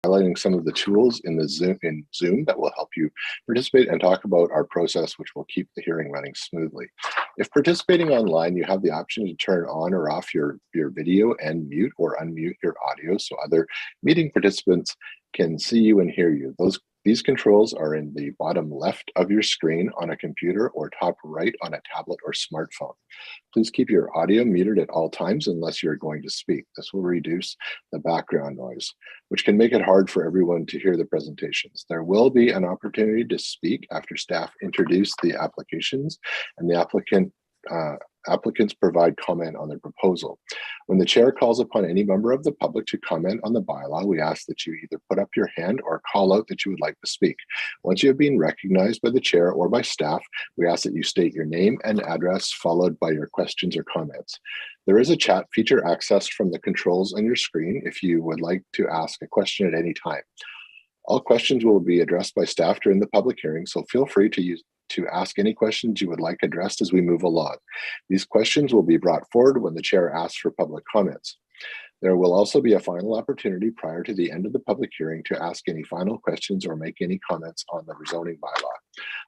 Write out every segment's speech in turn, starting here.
highlighting some of the tools in Zoom that will help you participate and talk about our process, which will keep the hearing running smoothly. If participating online, you have the option to turn on or off your video and mute or unmute your audio so other meeting participants can see you and hear you. These controls are in the bottom left of your screen on a computer or top right on a tablet or smartphone. Please keep your audio muted at all times unless you're going to speak. This will reduce the background noise, which can make it hard for everyone to hear the presentations. There will be an opportunity to speak after staff introduce the applications and the applicants provide comment on their proposal. When the chair calls upon any member of the public to comment on the bylaw, we ask that you either put up your hand or call out that you would like to speak. Once you have been recognized by the chair or by staff, we ask that you state your name and address followed by your questions or comments. There is a chat feature accessed from the controls on your screen if you would like to ask a question at any time. All questions will be addressed by staff during the public hearing, so feel free to ask any questions you would like addressed as we move along. These questions will be brought forward when the chair asks for public comments. There will also be a final opportunity prior to the end of the public hearing to ask any final questions or make any comments on the rezoning bylaw.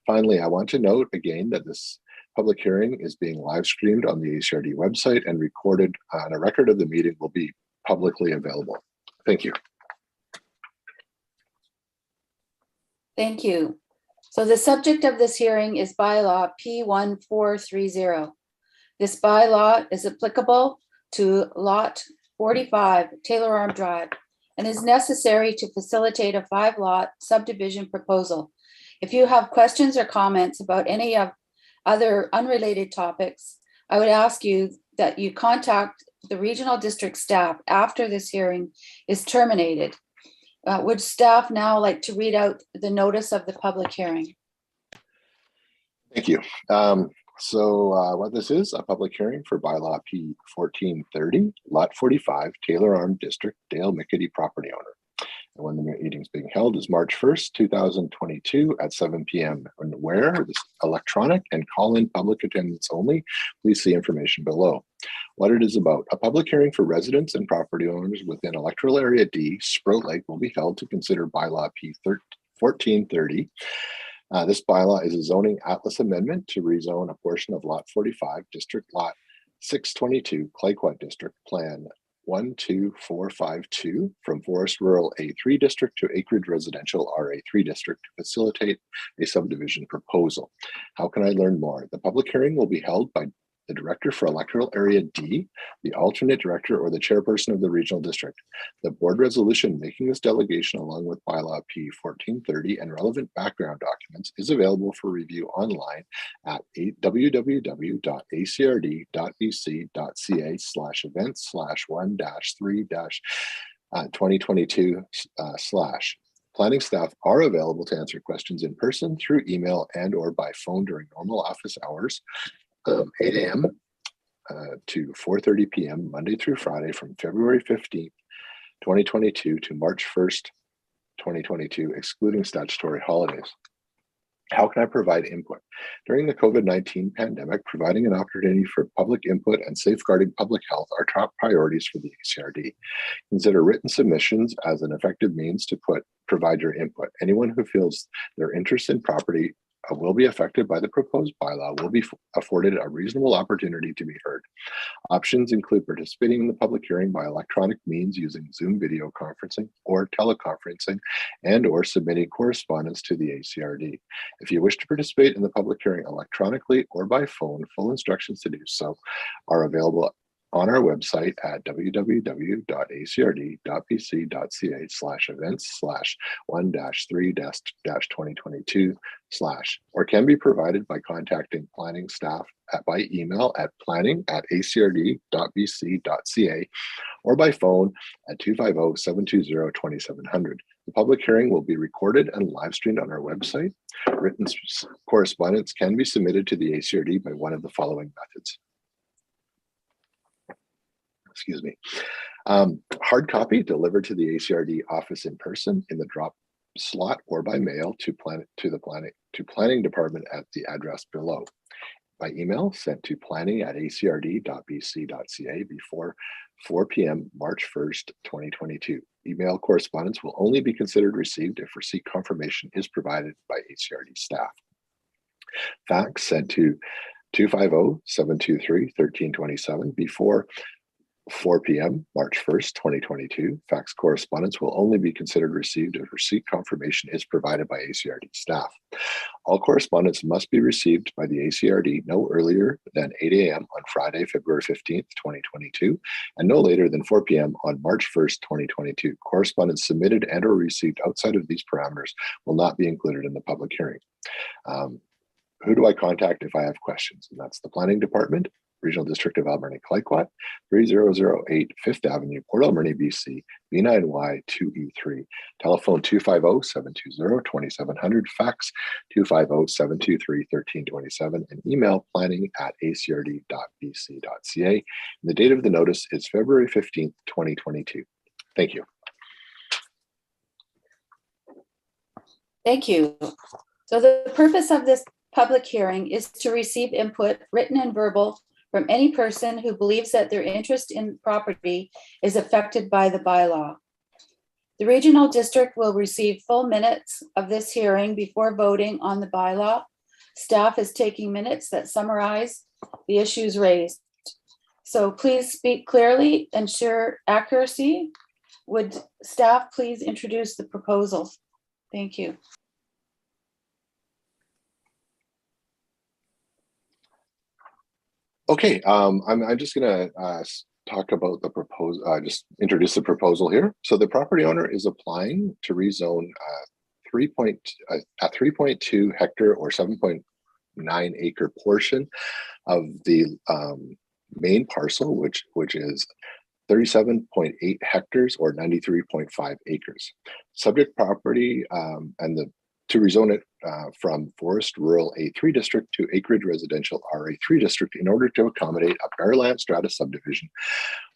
Finally, I want to note again that this public hearing is being live streamed on the ACRD website and recorded, and a record of the meeting will be publicly available. Thank you. Thank you. So the subject of this hearing is bylaw P1430. This bylaw is applicable to lot 45 Taylor Arm Drive and is necessary to facilitate a 5-lot subdivision proposal. If you have questions or comments about any of other unrelated topics, I would ask you that you contact the regional district staff after this hearing is terminated. Would staff now like to read out the notice of the public hearing? Thank you. What this is, a public hearing for bylaw P1430, lot 45, Taylor Arm District, Dale McKitty property owner. And when the meeting is being held is March 1st, 2022 at 7 p.m. And where this electronic and call-in public attendance only, please see information below. What it is about: a public hearing for residents and property owners within electoral area D, Sproat Lake, will be held to consider bylaw P1430. This bylaw is a zoning atlas amendment to rezone a portion of lot 45, district lot 622, Clayquot District, plan 12452 from Forest Rural A3 District to Acreage Residential RA3 District to facilitate a subdivision proposal. How can I learn more? The public hearing will be held by the Director for Electoral Area D, the alternate director, or the chairperson of the regional district. The board resolution making this delegation, along with bylaw P1430 and relevant background documents, is available for review online at www.acrd.bc.ca/events/1-3-2022/. Planning staff are available to answer questions in person, through email, and or by phone during normal office hours, 8 a.m. To 4:30 p.m. Monday through Friday from February 15th, 2022 to March 1st, 2022, excluding statutory holidays. How can I provide input? During the COVID-19 pandemic, providing an opportunity for public input and safeguarding public health are top priorities for the ACRD. Consider written submissions as an effective means to provide your input. Anyone who feels their interest in property will be affected by the proposed bylaw will be afforded a reasonable opportunity to be heard. Options include participating in the public hearing by electronic means using Zoom video conferencing or teleconferencing, and or submitting correspondence to the ACRD. If you wish to participate in the public hearing electronically or by phone, full instructions to do so are available on our website at www.acrd.bc.ca/events/1-3-2022/ or can be provided by contacting planning staff by email at planning@acrd.bc.ca or by phone at 250-720-2700. The public hearing will be recorded and live streamed on our website. Written correspondence can be submitted to the ACRD by one of the following methods. Excuse me. Hard copy delivered to the ACRD office in person in the drop slot or by mail to planning department at the address below. By email sent to planning@acrd.bc.ca before 4 p.m. March 1st, 2022. Email correspondence will only be considered received if receipt confirmation is provided by ACRD staff. Fax sent to 250-723-1327 before 4 p.m. March 1st, 2022. Fax correspondence will only be considered received if receipt confirmation is provided by ACRD staff. All correspondence must be received by the ACRD no earlier than 8 a.m. on Friday, February 15th, 2022, and no later than 4 p.m. on March 1st, 2022. Correspondence submitted and or received outside of these parameters will not be included in the public hearing. Who do I contact if I have questions? And that's the Planning Department, Regional District of Alberni-Clayoquot, 3008 Fifth Avenue, Port Alberni, BC, B9Y2E3. Telephone 250-720-2700, fax 250-723-1327, and email planning@acrd.bc.ca. And the date of the notice is February 15th, 2022. Thank you. Thank you. So the purpose of this public hearing is to receive input, written and verbal, from any person who believes that their interest in property is affected by the bylaw. The regional district will receive full minutes of this hearing before voting on the bylaw. Staff is taking minutes that summarize the issues raised. So please speak clearly, ensure accuracy. Would staff please introduce the proposal? Thank you. Okay, I'm just going to talk about the proposal, just introduce the proposal here. So the property owner is applying to rezone a 3.2 hectare or 7.9 acre portion of the main parcel, which is 37.8 hectares or 93.5 acres. Subject property to rezone it from Forest Rural A3 District to Acreage Residential RA3 District in order to accommodate a bare land strata subdivision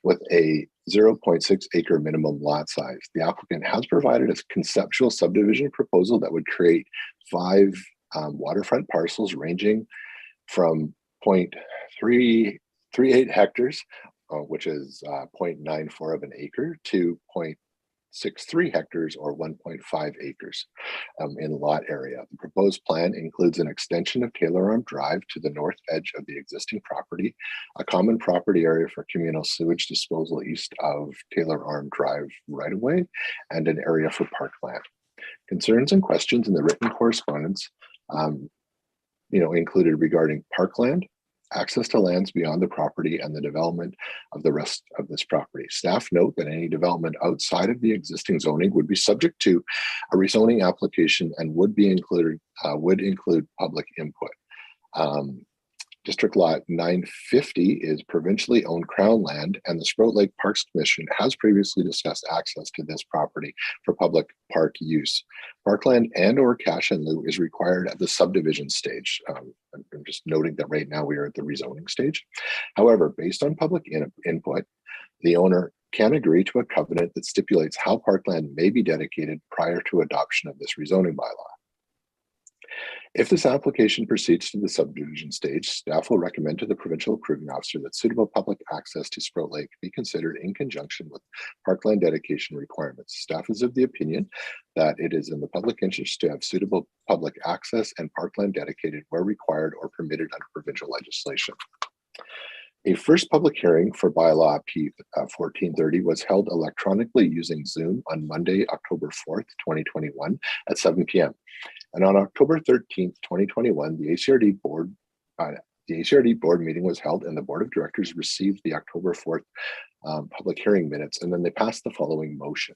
with a 0.6 acre minimum lot size. The applicant has provided a conceptual subdivision proposal that would create 5 waterfront parcels ranging from 0.338 hectares, which is 0.94 of an acre, to 0.63 hectares or 1.5 acres in lot area. The proposed plan includes an extension of Taylor Arm Drive to the north edge of the existing property, a common property area for communal sewage disposal east of Taylor Arm Drive right-of-way, and an area for parkland. Concerns and questions in the written correspondence included regarding parkland, access to lands beyond the property, and the development of the rest of this property. Staff note that any development outside of the existing zoning would be subject to a rezoning application and would include public input. District Lot 950 is provincially owned Crown land, and the Sproat Lake Parks Commission has previously discussed access to this property for public park use. Parkland and or cash in lieu is required at the subdivision stage. I'm just noting that right now we are at the rezoning stage. However, based on public input, the owner can agree to a covenant that stipulates how parkland may be dedicated prior to adoption of this rezoning bylaw. If this application proceeds to the subdivision stage, staff will recommend to the provincial approving officer that suitable public access to Sproat Lake be considered in conjunction with parkland dedication requirements. Staff is of the opinion that it is in the public interest to have suitable public access and parkland dedicated where required or permitted under provincial legislation. A first public hearing for bylaw P1430 was held electronically using Zoom on Monday, October 4th, 2021 at 7 p.m. And on October 13th, 2021, the ACRD board meeting was held and the board of directors received the October 4th public hearing minutes, and then they passed the following motion: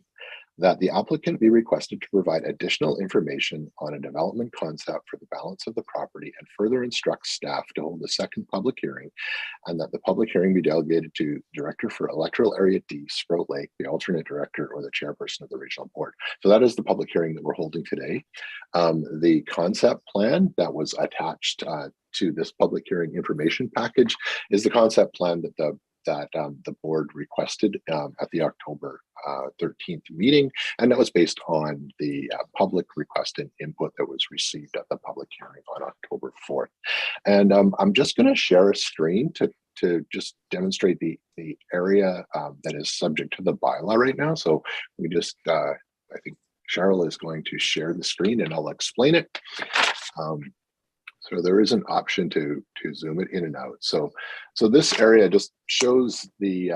that the applicant be requested to provide additional information on a development concept for the balance of the property and further instruct staff to hold a second public hearing, and that the public hearing be delegated to Director for Electoral Area D, Sproat Lake, the alternate director, or the chairperson of the regional board. So that is the public hearing that we're holding today. The concept plan that was attached to this public hearing information package is the concept plan that the board requested at the October 13th meeting, and that was based on the public request and input that was received at the public hearing on October 4th. And I'm just going to share a screen to to just demonstrate the area that is subject to the bylaw right now. So we just, I think Cheryl is going to share the screen and I'll explain it. So there is an option to zoom it in and out. So this area just shows the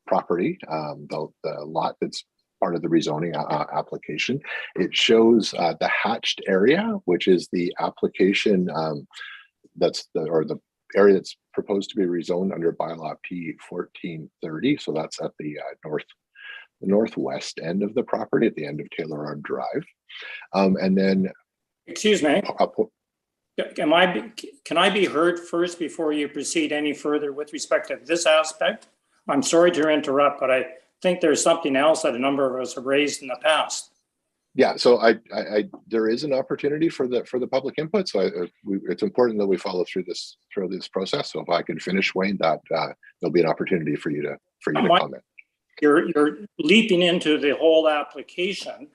property, the lot that's part of the rezoning application. It shows the hatched area, which is the application that's the area that's proposed to be rezoned under bylaw P1430. So that's at the northwest end of the property at the end of Taylor Road Drive. And then, excuse me, can I be heard first before you proceed any further with respect to this aspect? I'm sorry to interrupt, but I think there's something else that a number of us have raised in the past. Yeah, so there is an opportunity for the public input. So it's important that we follow through this process. So if I can finish, Wayne, that there'll be an opportunity for you to comment. You're leaping into the whole application.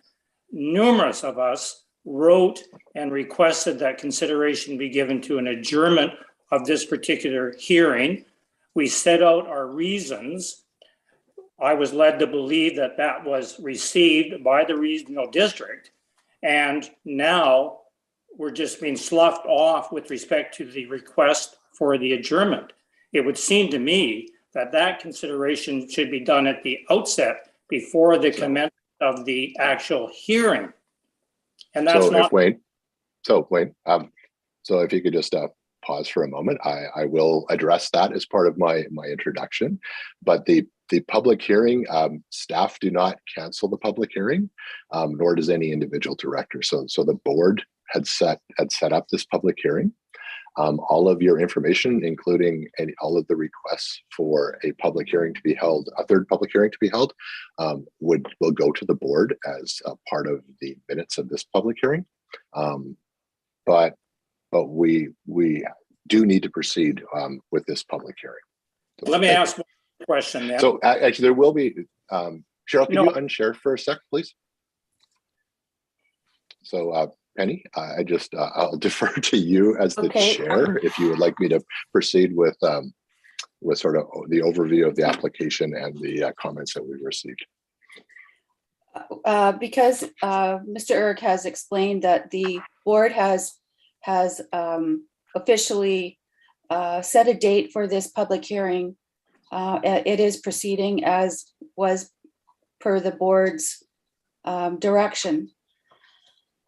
Numerous of us wrote and requested that consideration be given to an adjournment of this particular hearing. We set out our reasons. I was led to believe that that was received by the regional district, and now we're just being sloughed off with respect to the request for the adjournment. It would seem to me that that consideration should be done at the outset before the commencement of the actual hearing. And that's Wayne, so if you could just pause for a moment, I will address that as part of my introduction. But the public hearing, staff do not cancel the public hearing, nor does any individual director. So the board had set up this public hearing. All of your information, including all of the requests for a public hearing to be held, a third public hearing to be held, will go to the board as a part of the minutes of this public hearing. But we do need to proceed with this public hearing. So let me ask one question then. So actually, there will be. Cheryl, can you unshare for a sec, please? So. Penny, I'll defer to you as the chair if you would like me to proceed with sort of the overview of the application and the comments that we've received. Because Mr. Eric has explained that the board has officially set a date for this public hearing. It is proceeding as was per the board's direction.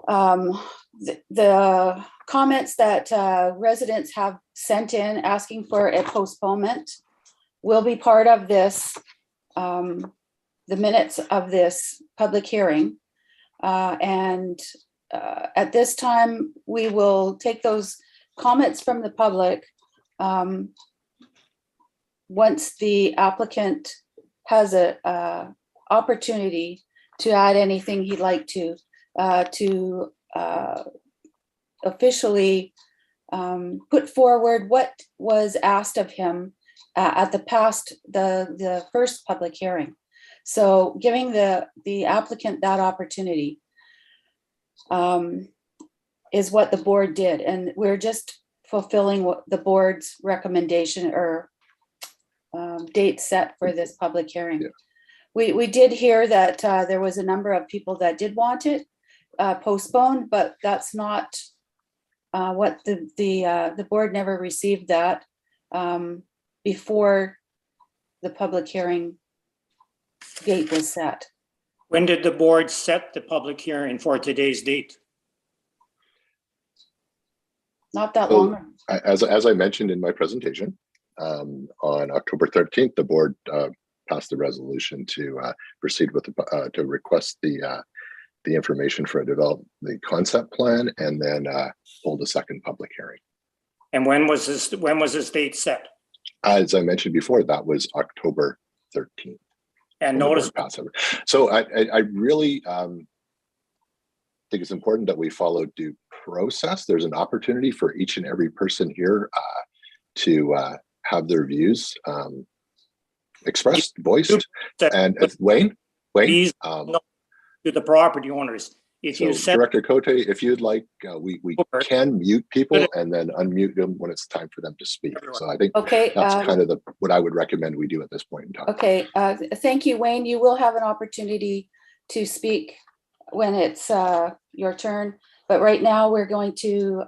The comments that residents have sent in asking for a postponement will be part of this, the minutes of this public hearing. And at this time, we will take those comments from the public once the applicant has a opportunity to add anything he'd like to officially put forward what was asked of him at the first public hearing. So giving the applicant that opportunity is what the board did, and we're just fulfilling what the board's recommendation or date set for this public hearing. Yeah. We did hear that there was a number of people that did want it postponed, but that's not what the board never received that before the public hearing date was set. When did the board set the public hearing for today's date? Not that long. As I mentioned in my presentation, on October 13th, the board passed the resolution to proceed with to request the information for the concept plan, and then hold a second public hearing. And when was this date set? As I mentioned before, that was October 13th. And notice. So I really think it's important that we follow due process. There's an opportunity for each and every person here to have their views expressed, voiced. And Wayne, to the property owners, If So you send, Director Cote, if you'd like, we Sure. can mute people and then unmute them when it's time for them to speak. So I think Okay. that's kind of what I would recommend we do at this point in time. Okay. Thank you, Wayne. You will have an opportunity to speak when it's your turn. But right now we're going to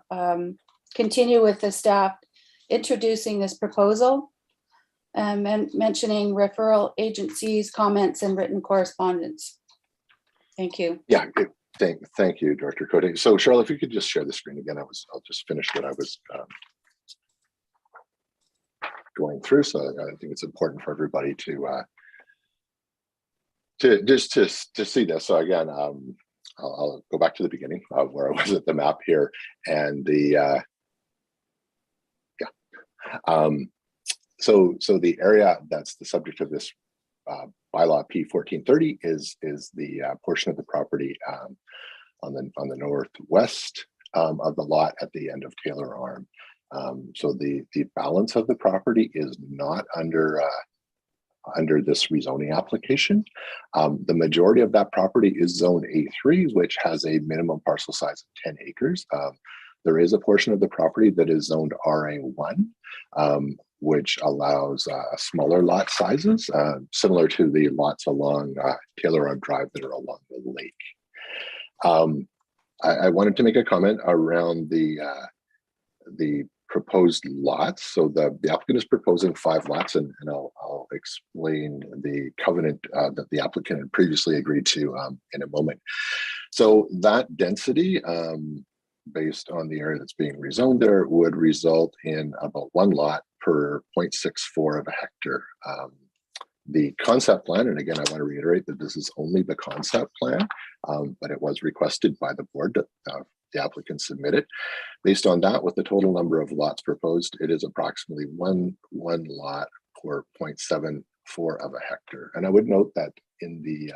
continue with the staff introducing this proposal and mentioning referral agencies, comments, and written correspondence. Thank you. Yeah, thank you, Director Cote. So Cheryl, if you could just share the screen again, I'll just finish what I was going through. So I think it's important for everybody to see this. So again, I'll go back to the beginning of where I was at the map here, and the so the area that's the subject of this bylaw P1430 is the portion of the property on the northwest of the lot at the end of Taylor Arm. So the balance of the property is not under this rezoning application. The majority of that property is zone A3, which has a minimum parcel size of 10 acres. There is a portion of the property that is zoned RA1, which allows smaller lot sizes, similar to the lots along Taylor Arm Drive that are along the lake. I wanted to make a comment around the proposed lots. So the applicant is proposing 5 lots, and I'll explain the covenant that the applicant had previously agreed to in a moment. So that density, based on the area that's being rezoned there, would result in about 1 lot per 0.64 of a hectare. The concept plan, and again, I want to reiterate that this is only the concept plan, but it was requested by the board that the applicant submit it. Based on that, with the total number of lots proposed, it is approximately one lot per 0.74 of a hectare. And I would note that in the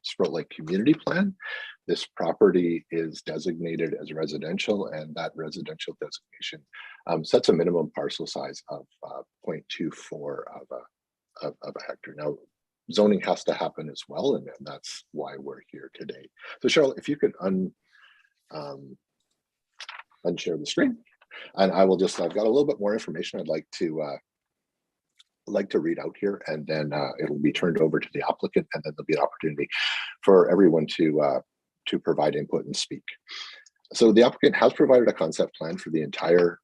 Sproat Lake Community Plan, this property is designated as residential, and that residential designation sets a minimum parcel size of 0.24 of a hectare. Now, zoning has to happen as well, and that's why we're here today. So Cheryl, if you could unshare the screen, and I will just, I've got a little bit more information I'd like to read out here, and then it'll be turned over to the applicant, and then there'll be an opportunity for everyone to provide input and speak. So the applicant has provided a concept plan for the entire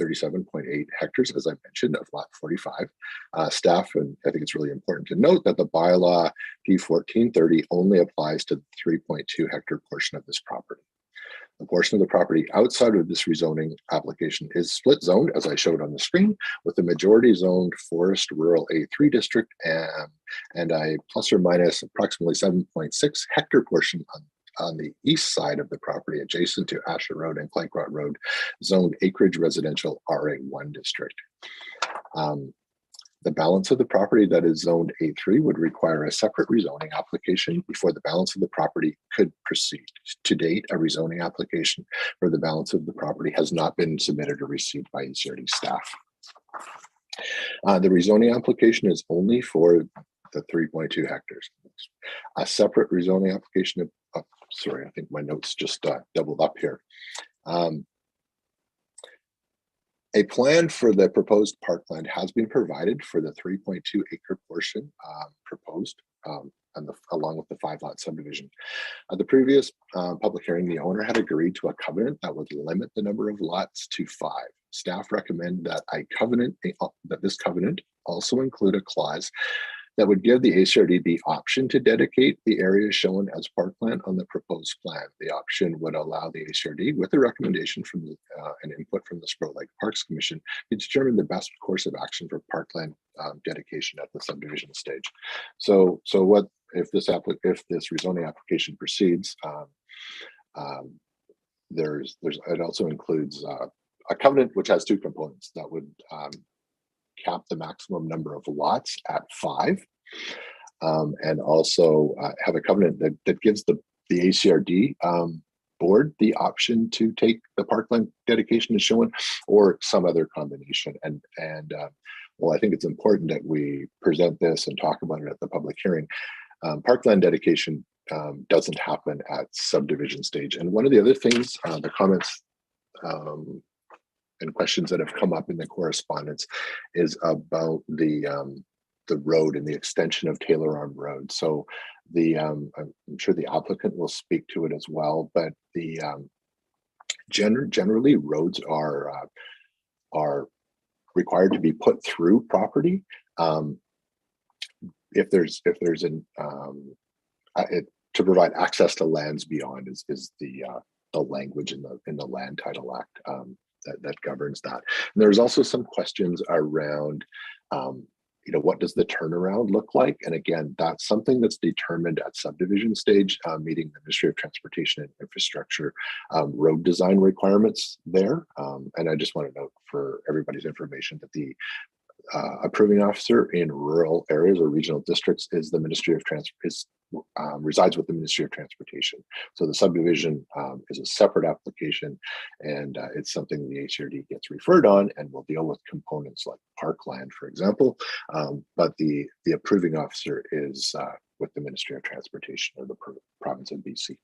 37.8 hectares, as I mentioned, of lot 45. Staff, and I think it's really important to note that the bylaw P1430 only applies to the 3.2 hectare portion of this property. The portion of the property outside of this rezoning application is split zoned, as I showed on the screen, with the majority zoned forest rural A3 district and a plus or minus approximately 7.6 hectare portion on the east side of the property adjacent to Asher Road and Clankrot Road, zoned acreage residential RA1 district. The balance of the property that is zoned A3 would require a separate rezoning application before the balance of the property could proceed. To date, a rezoning application for the balance of the property has not been submitted or received by ECRD staff. The rezoning application is only for the 3.2 hectares. A separate rezoning application of, sorry, I think my notes just doubled up here. A plan for the proposed parkland has been provided for the 3.2 acre portion proposed along with the 5 lot subdivision. At the previous public hearing, the owner had agreed to a covenant that would limit the number of lots to 5. Staff recommend that this covenant also include a clause that would give the ACRD the option to dedicate the area shown as parkland on the proposed plan. The option would allow the ACRD, with a recommendation from an input from the Sproat Lake Parks Commission, to determine the best course of action for parkland dedication at the subdivision stage. So what if this rezoning application proceeds? It also includes a covenant which has 2 components that would cap the maximum number of lots at 5, and also have a covenant that gives the ACRD board the option to take the parkland dedication as shown, or some other combination. And well, I think it's important that we present this and talk about it at the public hearing. Parkland dedication doesn't happen at subdivision stage. And one of the other things, the comments and questions that have come up in the correspondence is about the road and the extension of Taylor Arm Road. So I'm sure the applicant will speak to it as well, but the generally roads are required to be put through property. If there's an to provide access to lands beyond is the language in the Land Title Act that governs that. And there's also some questions around what does the turnaround look like? And again, that's something that's determined at subdivision stage, meeting the Ministry of Transportation and Infrastructure road design requirements there. And I just want to note for everybody's information that the approving officer in rural areas or regional districts is the Ministry of resides with the Ministry of Transportation. So the subdivision is a separate application, and it's something the HRD gets referred on and will deal with components like parkland, for example. But the approving officer is with the Ministry of Transportation or the province of BC.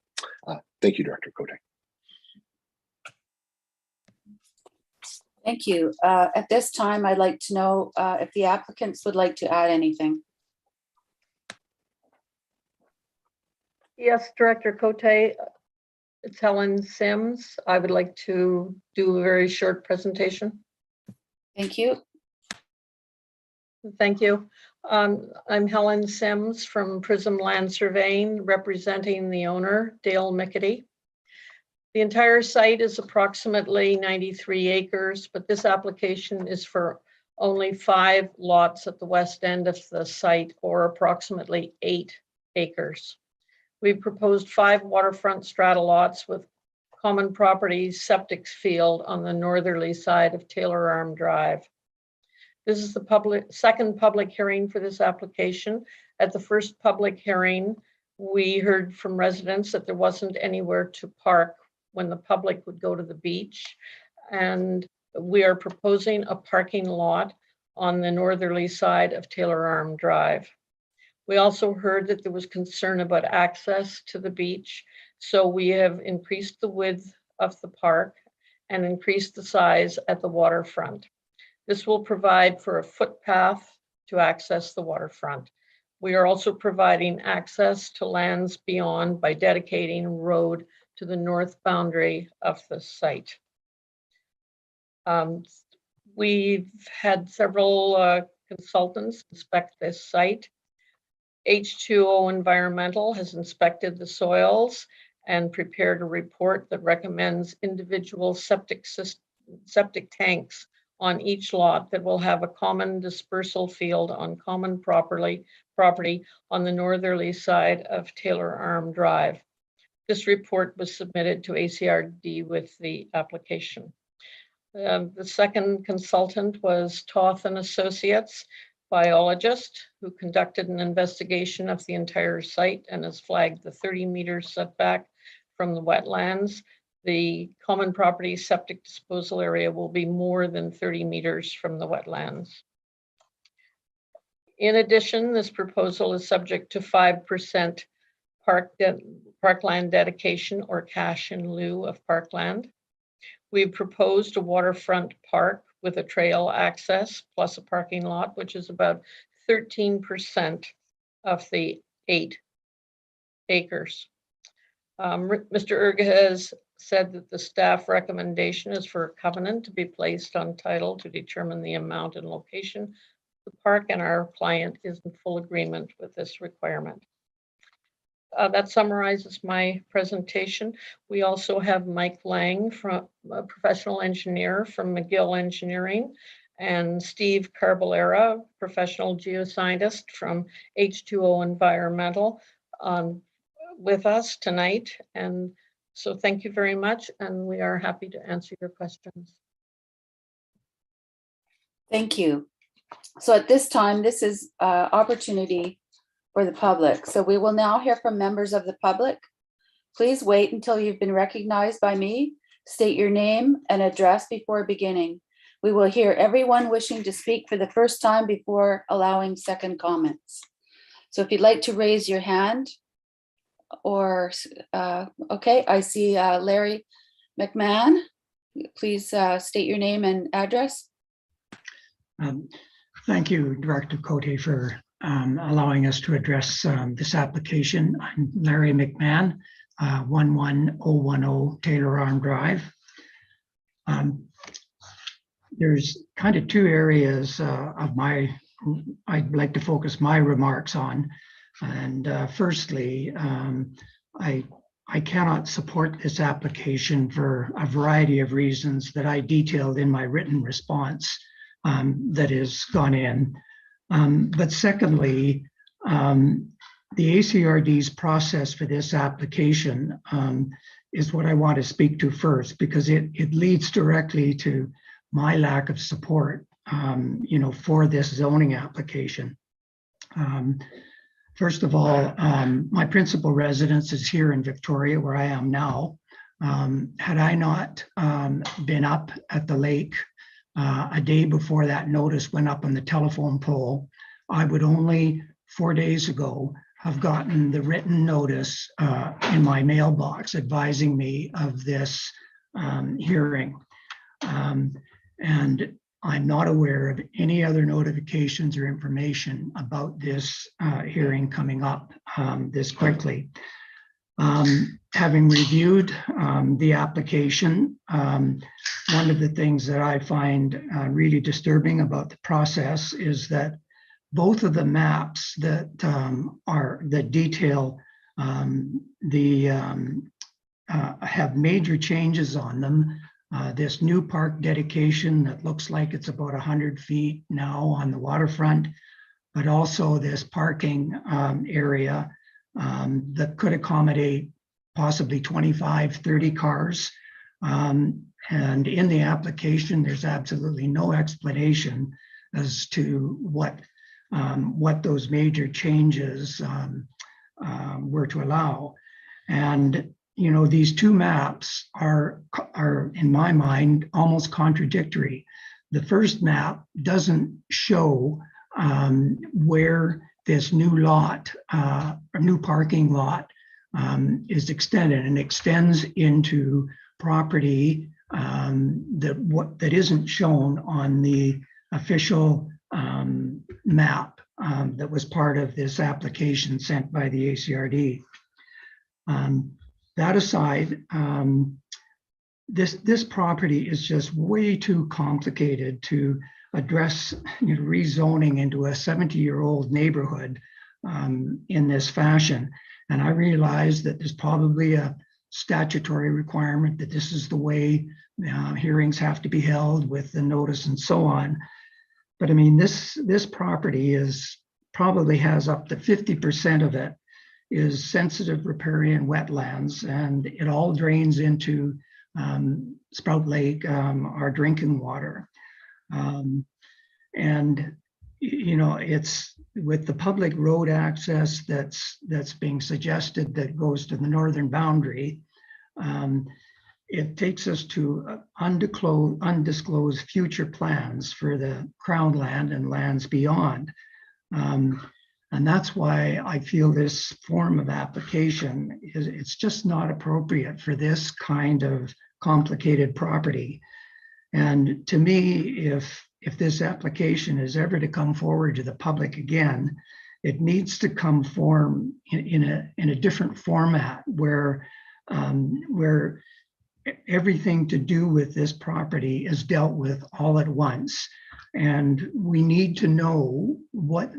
Thank you, Director Cote. Thank you. At this time, I'd like to know if the applicants would like to add anything. Yes, Director Cote, it's Helen Sims. I would like to do a very short presentation. Thank you. Thank you. I'm Helen Sims from Prism Land Surveying, representing the owner, Dale Mickety. The entire site is approximately 93 acres, but this application is for only 5 lots at the west end of the site, or approximately 8 acres. We've proposed 5 waterfront strata lots with common properties septic field on the northerly side of Taylor Arm Drive. This is the second public hearing for this application. At the first public hearing, we heard from residents that there wasn't anywhere to park when the public would go to the beach. And we are proposing a parking lot on the northerly side of Taylor Arm Drive. We also heard that there was concern about access to the beach. So we have increased the width of the park and increased the size at the waterfront. This will provide for a footpath to access the waterfront. We are also providing access to lands beyond by dedicating a road to the north boundary of the site. We've had several consultants inspect this site. H2O Environmental has inspected the soils and prepared a report that recommends individual septic tanks on each lot that will have a common dispersal field on common property on the northerly side of Taylor Arm Drive. This report was submitted to ACRD with the application. The second consultant was Toth and Associates, biologist, who conducted an investigation of the entire site and has flagged the 30-meter setback from the wetlands. The common property septic disposal area will be more than 30 meters from the wetlands. In addition, this proposal is subject to 5% parkland dedication or cash in lieu of parkland. We've proposed a waterfront park with a trail access plus a parking lot, which is about 13% of the 8 acres. Mr. Erga has said that the staff recommendation is for a covenant to be placed on title to determine the amount and location of the park, and our client is in full agreement with this requirement. That summarizes my presentation. We also have Mike Lang, from a professional engineer from McGill Engineering, and Steve Carballera, professional geoscientist from H2O Environmental, with us tonight. And so thank you very much, and we are happy to answer your questions. Thank you. So at this time, this is opportunity for the public. So we will now hear from members of the public. Please wait until you've been recognized by me. State your name and address before beginning. We will hear everyone wishing to speak for the first time before allowing second comments. So if you'd like to raise your hand, or, okay, I see Larry McMahon. Please state your name and address. Thank you, Director Cote, for allowing us to address this application. I'm Larry McMahon, 11010 Taylor Arm Drive. There's kind of two areas I'd like to focus my remarks on. And firstly, I cannot support this application for a variety of reasons that I detailed in my written response that has gone in. But secondly, the ACRD's process for this application is what I want to speak to first, because it leads directly to my lack of support, for this zoning application. First of all, my principal residence is here in Victoria, where I am now. Had I not been up at the lake a day before that notice went up on the telephone pole, I would only 4 days ago have gotten the written notice in my mailbox advising me of this hearing. And I'm not aware of any other notifications or information about this hearing coming up this quickly. Having reviewed the application, one of the things that I find really disturbing about the process is that both of the maps that detail have major changes on them. This new park dedication that looks like it's about 100 feet now on the waterfront, but also this parking area that could accommodate possibly 25, 30 cars. And in the application, there's absolutely no explanation as to what those major changes were to allow. And these two maps are, in my mind, almost contradictory. The first map doesn't show where this new lot, a new parking lot, is extended, and extends into property that isn't shown on the official map that was part of this application sent by the ACRD. That aside, this property is just way too complicated to address rezoning into a 70-year-old neighborhood in this fashion. And I realize that there's probably a statutory requirement that this is the way hearings have to be held with the notice and so on. But I mean, this property probably has up to 50% of it is sensitive riparian wetlands, and it all drains into Sproat Lake, our drinking water. And it's with the public road access that's being suggested that goes to the northern boundary. It takes us to undisclosed future plans for the Crown land and lands beyond. And that's why I feel this form of application it's just not appropriate for this kind of complicated property. And to me, if this application is ever to come forward to the public again, it needs to come form in a different format where everything to do with this property is dealt with all at once. And we need to know what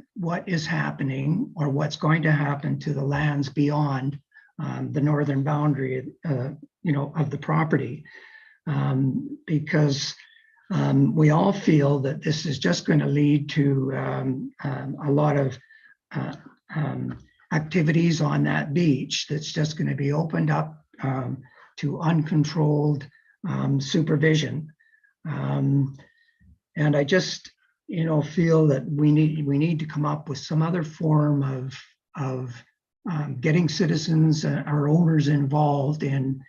is happening or what's going to happen to the lands beyond the northern boundary, of the property, because we all feel that this is just going to lead to a lot of activities on that beach that's just going to be opened up to uncontrolled supervision. And I just, feel that we need to come up with some other form of getting citizens or owners involved in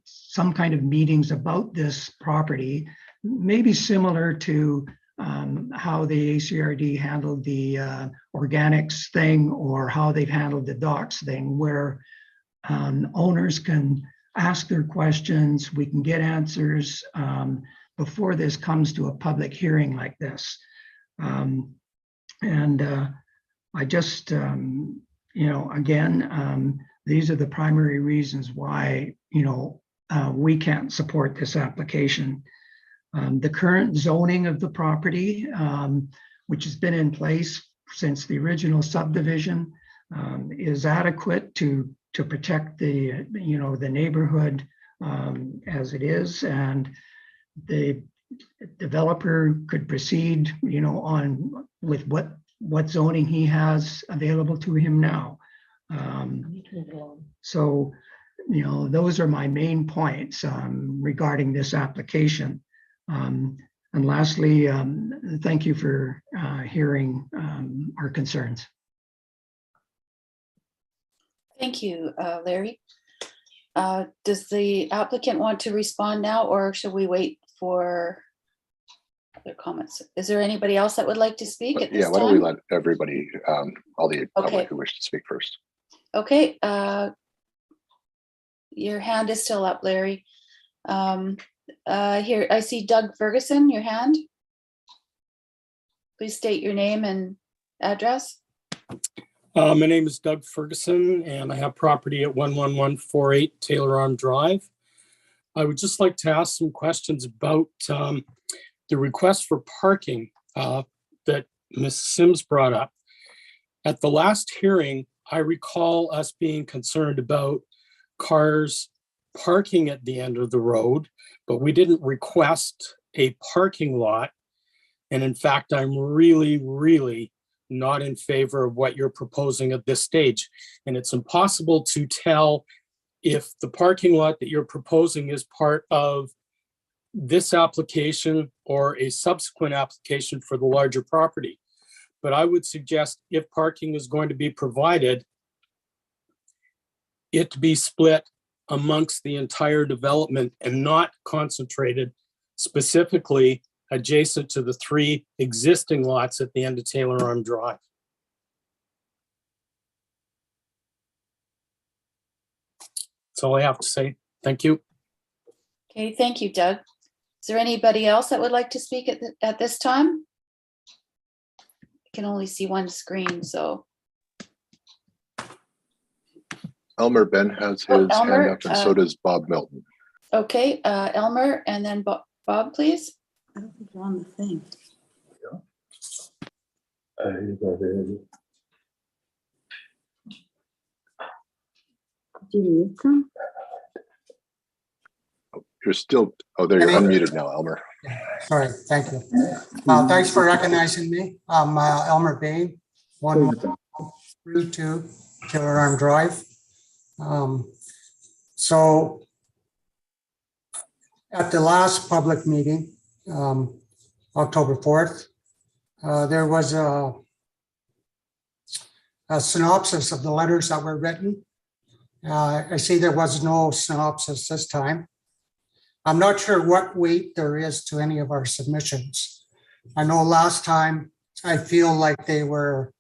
some kind of meetings about this property, maybe similar to how the ACRD handled the organics thing, or how they've handled the docks thing, where owners can ask their questions, we can get answers before this comes to a public hearing like this. I just, again, these are the primary reasons why, we can't support this application. The current zoning of the property, which has been in place since the original subdivision, is adequate to protect the neighborhood as it is, and the developer could proceed on with what zoning he has available to him now. So those are my main points regarding this application. And lastly, thank you for hearing our concerns. Thank you, Larry. Does the applicant want to respond now, or should we wait for other comments? Is there anybody else that would like to speak at this time? Why don't we let everybody, all the Okay. public who wish to speak first. Okay, your hand is still up, Larry. Here, I see Doug Ferguson, your hand. Please state your name and address. My name is Doug Ferguson, and I have property at 11148 Taylor Arm Drive. I would just like to ask some questions about the request for parking that Ms. Sims brought up. At the last hearing, I recall us being concerned about cars parking at the end of the road, but we didn't request a parking lot. And in fact, I'm really not in favor of what you're proposing at this stage. And it's impossible to tell if the parking lot that you're proposing is part of this application or a subsequent application for the larger property. But I would suggest, if parking is going to be provided, it to be split amongst the entire development and not concentrated specifically adjacent to the 3 existing lots at the end of Taylor Arm Drive. That's all I have to say. Thank you. Okay, thank you, Doug. Is there anybody else that would like to speak at this time? I can only see one screen, so. Elmer Ben has his hand Elmer, up, and so does Bob Milton. Okay, Elmer, and then Bob, please. I don't think you're on the thing. Do you need some? You're still, there, you're unmuted now, Elmer. Sorry, thank you. Thanks for recognizing me. I'm Elmer Bain, 132 Taylor Arm Drive. So at the last public meeting, October 4th, there was a synopsis of the letters that were written. I see there was no synopsis this time. I'm not sure what weight there is to any of our submissions. I know last time, I feel like they were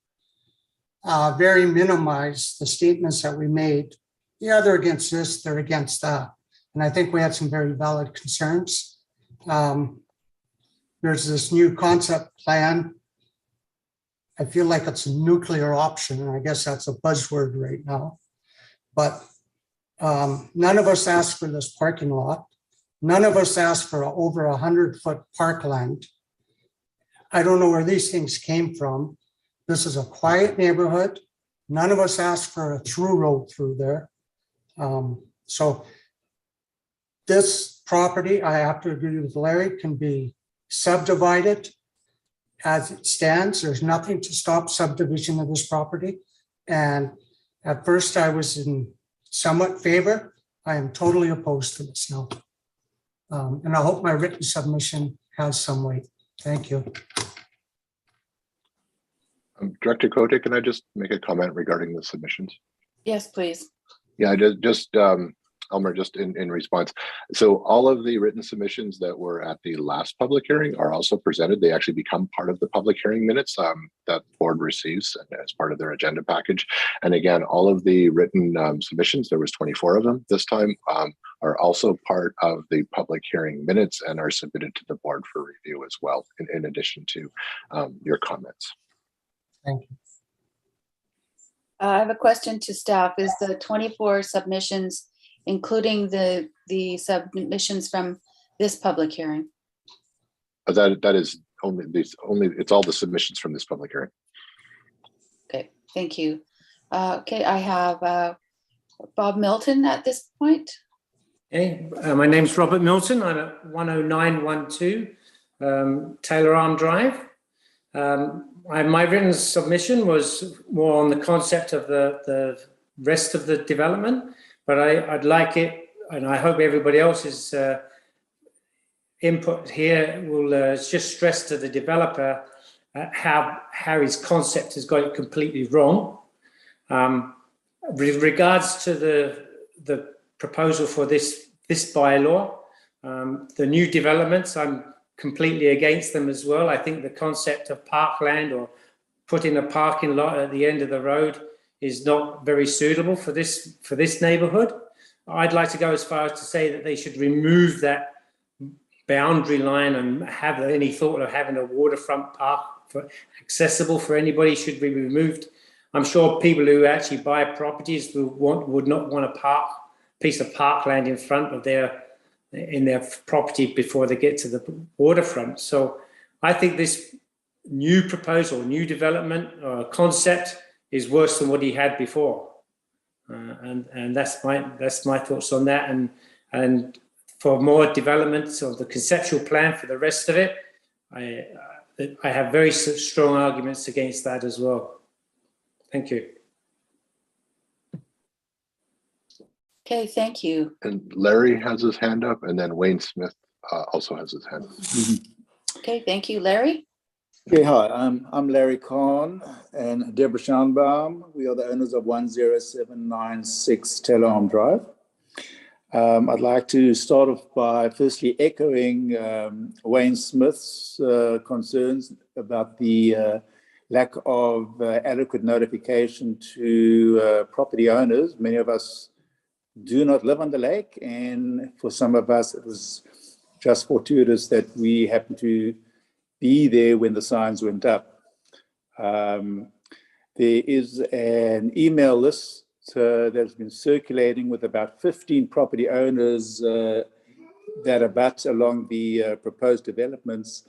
very minimized, the statements that we made. Yeah, they're against this, they're against that. And I think we had some very valid concerns. There's this new concept plan. I feel like it's a nuclear option, and I guess that's a buzzword right now. But none of us asked for this parking lot. None of us asked for over 100-foot parkland. I don't know where these things came from. This is a quiet neighborhood. None of us asked for a through road through there. So this property, I have to agree with Larry, can be subdivided as it stands. There's nothing to stop subdivision of this property. And at first I was in somewhat favor. I am totally opposed to this now. And I hope my written submission has some weight. Thank you. Director Cote, can I just make a comment regarding the submissions? Yes, please. Yeah, just Elmer, just in response. So all of the written submissions that were at the last public hearing are also presented. They actually become part of the public hearing minutes that the board receives as part of their agenda package. And again, all of the written submissions, there was 24 of them this time, are also part of the public hearing minutes and are submitted to the board for review as well, in addition to your comments. Thank you. I have a question to staff. Is the 24 submissions including the submissions from this public hearing? That is it's all the submissions from this public hearing. Okay, thank you. Okay, I have Bob Milton at this point. Hey, my name's Robert Milton. I'm at 10912 Taylor Arm Drive. My written submission was more on the concept of the rest of the development, but I'd like it, and I hope everybody else's input here will just stress to the developer how his concept has got it completely wrong. With regards to the proposal for this bylaw, the new developments, I'm completely against them as well. I think the concept of parkland or putting a parking lot at the end of the road is not very suitable for this neighborhood. I'd like to go as far as to say that they should remove that boundary line and have any thought of having a waterfront park accessible for anybody should be removed. I'm sure people who actually buy properties would not want a piece of parkland in front of their property before they get to the waterfront. So I think this new proposal, new development concept is worse than what he had before, and that's my thoughts on that. And for more developments of the conceptual plan for the rest of it, I have very strong arguments against that as well. Thank you. Okay, thank you. And Larry has his hand up, and then Wayne Smith also has his hand up. Okay, thank you, Larry. Okay, hi, I'm Larry Kahn and Deborah Schanbaum. We are the owners of 10796 Taylor Arm Drive. I'd like to start off by firstly echoing Wayne Smith's concerns about the lack of adequate notification to property owners. Many of us do not live on the lake, and for some of us it was just fortuitous that we happened to be there when the signs went up. There is an email list that's been circulating with about 15 property owners that abut along the proposed developments.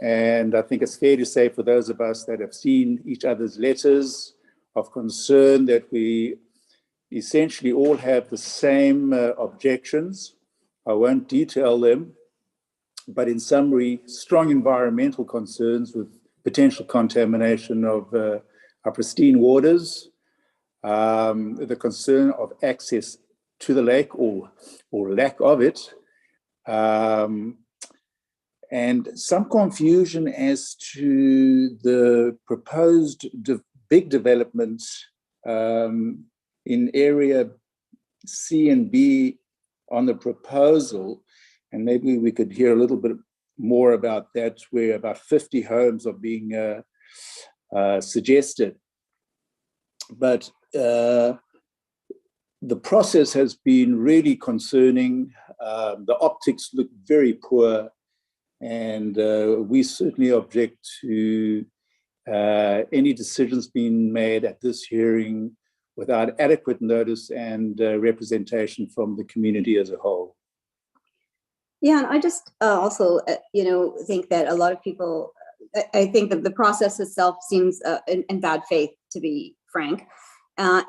And I think it's fair to say for those of us that have seen each other's letters of concern that we essentially all have the same objections. I won't detail them, but in summary, strong environmental concerns with potential contamination of our pristine waters, the concern of access to the lake or lack of it, and some confusion as to the proposed big development in area C and B on the proposal. And maybe we could hear a little bit more about that, where about 50 homes are being suggested. But the process has been really concerning. The optics look very poor, and we certainly object to any decisions being made at this hearing without adequate notice and representation from the community as a whole. Yeah, and I just also, think that a lot of people, I think that the process itself seems in bad faith, to be frank,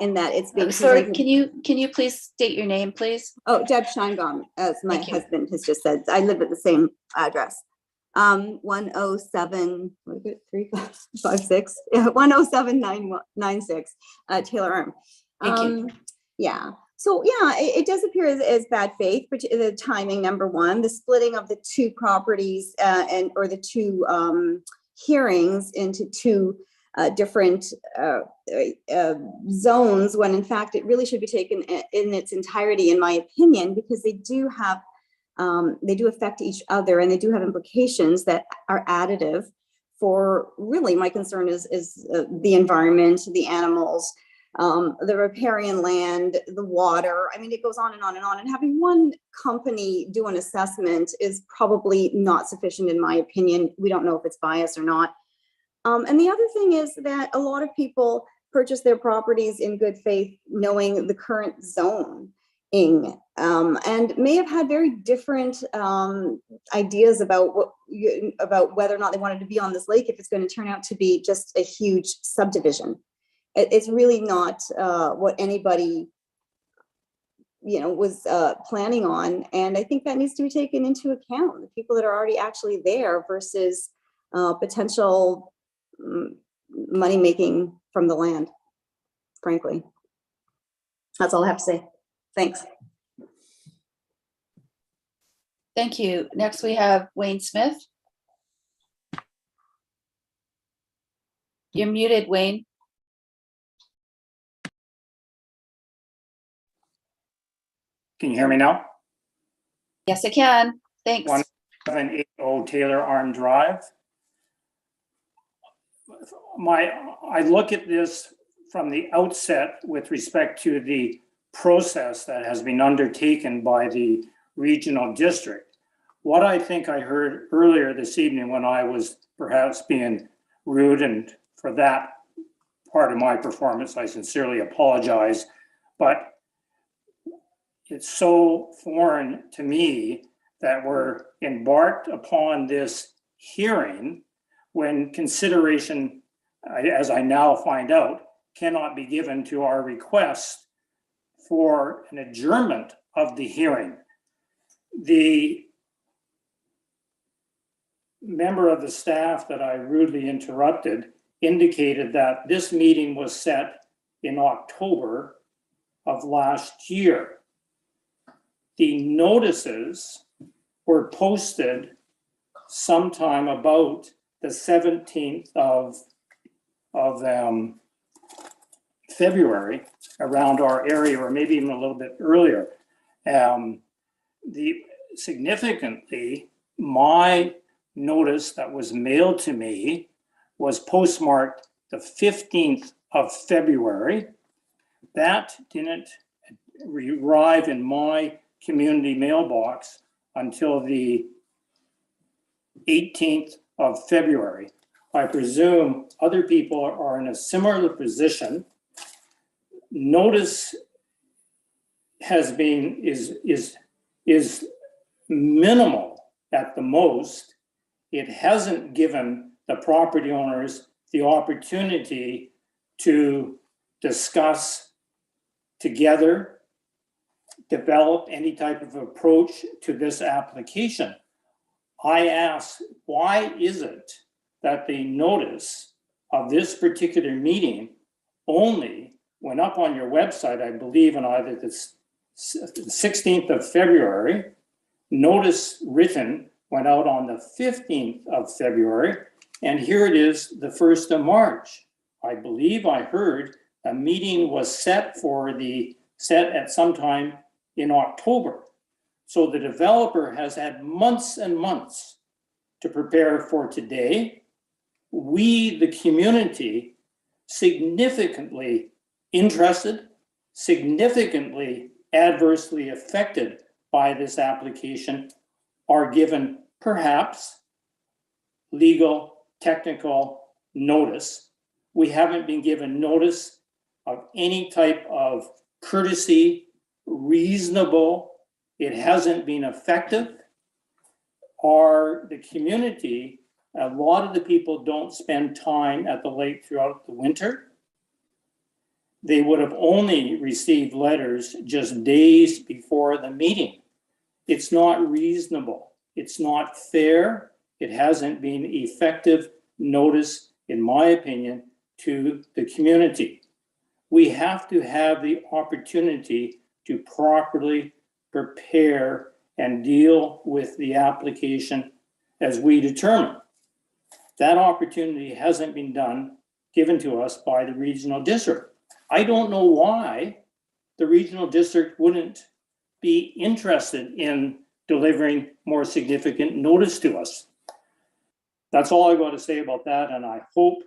in that it's being. Sorry, can you please state your name, please? Oh, Deb Scheinbaum, as my husband has just said. I live at the same address. 107, what is it, 356? Yeah, 10796 Taylor Arm. Thank you. Yeah. So yeah, it does appear as bad faith, but the timing, number one, the splitting of the two properties or the two hearings into two different zones, when in fact it really should be taken in its entirety, in my opinion, because they do affect each other, and they do have implications that are additive for, really, my concern is the environment, the animals, the riparian land, the water. I mean, it goes on and on and on. And having one company do an assessment is probably not sufficient, in my opinion. We don't know if it's biased or not. And the other thing is that a lot of people purchase their properties in good faith, knowing the current zoning, and may have had very different ideas about whether or not they wanted to be on this lake, if it's going to turn out to be just a huge subdivision. It's really not what anybody, was planning on. And I think that needs to be taken into account, the people that are already actually there versus potential money making from the land, frankly. That's all I have to say. Thanks. Thank you. Next, we have Wayne Smith. You're muted, Wayne. Can you hear me now? Yes, I can. Thanks. 1780 Taylor Arm Drive. I look at this from the outset with respect to the process that has been undertaken by the regional district. What I think I heard earlier this evening, when I was perhaps being rude, and for that part of my performance, I sincerely apologize, but it's so foreign to me that we're embarked upon this hearing when consideration, as I now find out, cannot be given to our request for an adjournment of the hearing. The member of the staff that I rudely interrupted indicated that this meeting was set in October of last year. The notices were posted sometime about the 17th of February around our area, or maybe even a little bit earlier. Significantly, my notice that was mailed to me was postmarked the 15th of February. That didn't arrive in my community mailbox until the 18th of February. I presume other people are in a similar position. Notice is minimal at the most. It hasn't given the property owners the opportunity to discuss together, develop any type of approach to this application. I ask, why is it that the notice of this particular meeting only went up on your website, I believe, on either the 16th of February, notice written went out on the 15th of February, and here it is, the 1st of March. I believe I heard a meeting was set at some time in October. So the developer has had months and months to prepare for today. We, the community, significantly interested, significantly adversely affected by this application, are given perhaps legal, technical notice. We haven't been given notice of any type of courtesy, reasonable. It hasn't been effective. The community, a lot of the people don't spend time at the lake throughout the winter. They would have only received letters just days before the meeting. It's not reasonable. It's not fair. It hasn't been effective notice, in my opinion, to the community. We have to have the opportunity to properly prepare and deal with the application as we determine. That opportunity hasn't been done given to us by the regional district. I don't know why the regional district wouldn't be interested in delivering more significant notice to us. That's all I got to say about that, and I hope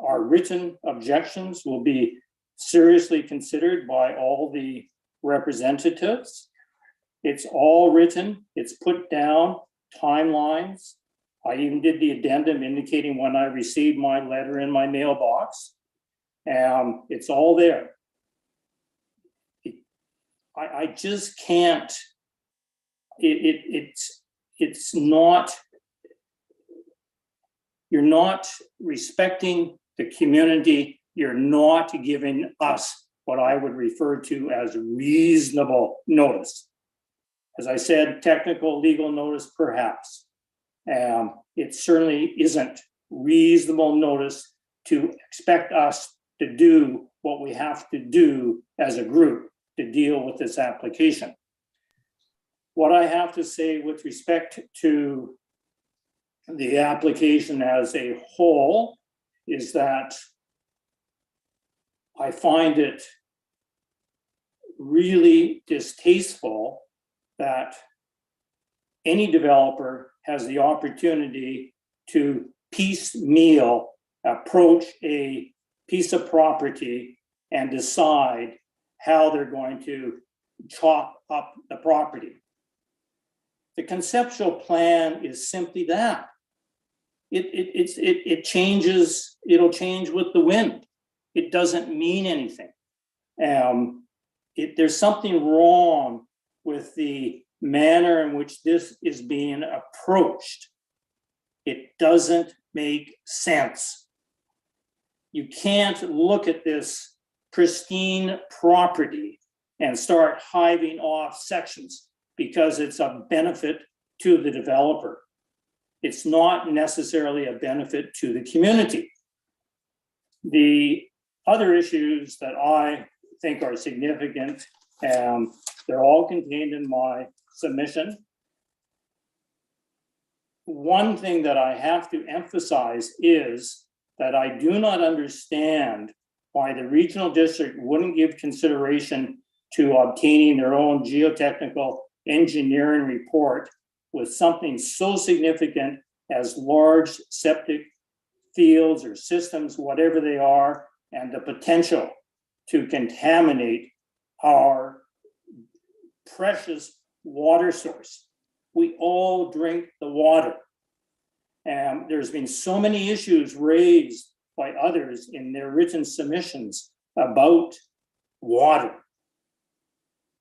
our written objections will be seriously considered by all the representatives. It's all written, it's put down, timelines. I even did the addendum indicating when I received my letter in my mailbox. It's all there. I just can't, it's not, you're not respecting the community. You're not giving us what I would refer to as reasonable notice. As I said, technical legal notice, perhaps. It certainly isn't reasonable notice to expect us to do what we have to do as a group to deal with this application. What I have to say with respect to the application as a whole is that I find it really distasteful that any developer has the opportunity to piecemeal approach a piece of property and decide how they're going to chop up the property. The conceptual plan is simply that. It changes, it'll change with the wind. It doesn't mean anything. There's something wrong with the manner in which this is being approached. It doesn't make sense. You can't look at this pristine property and start hiving off sections because it's a benefit to the developer. It's not necessarily a benefit to the community. The other issues that I think are significant, they're all contained in my submission. One thing that I have to emphasize is that I do not understand why the regional district wouldn't give consideration to obtaining their own geotechnical engineering report with something so significant as large septic fields or systems, whatever they are, and the potential to contaminate our precious water source. We all drink the water. And there's been so many issues raised by others in their written submissions about water.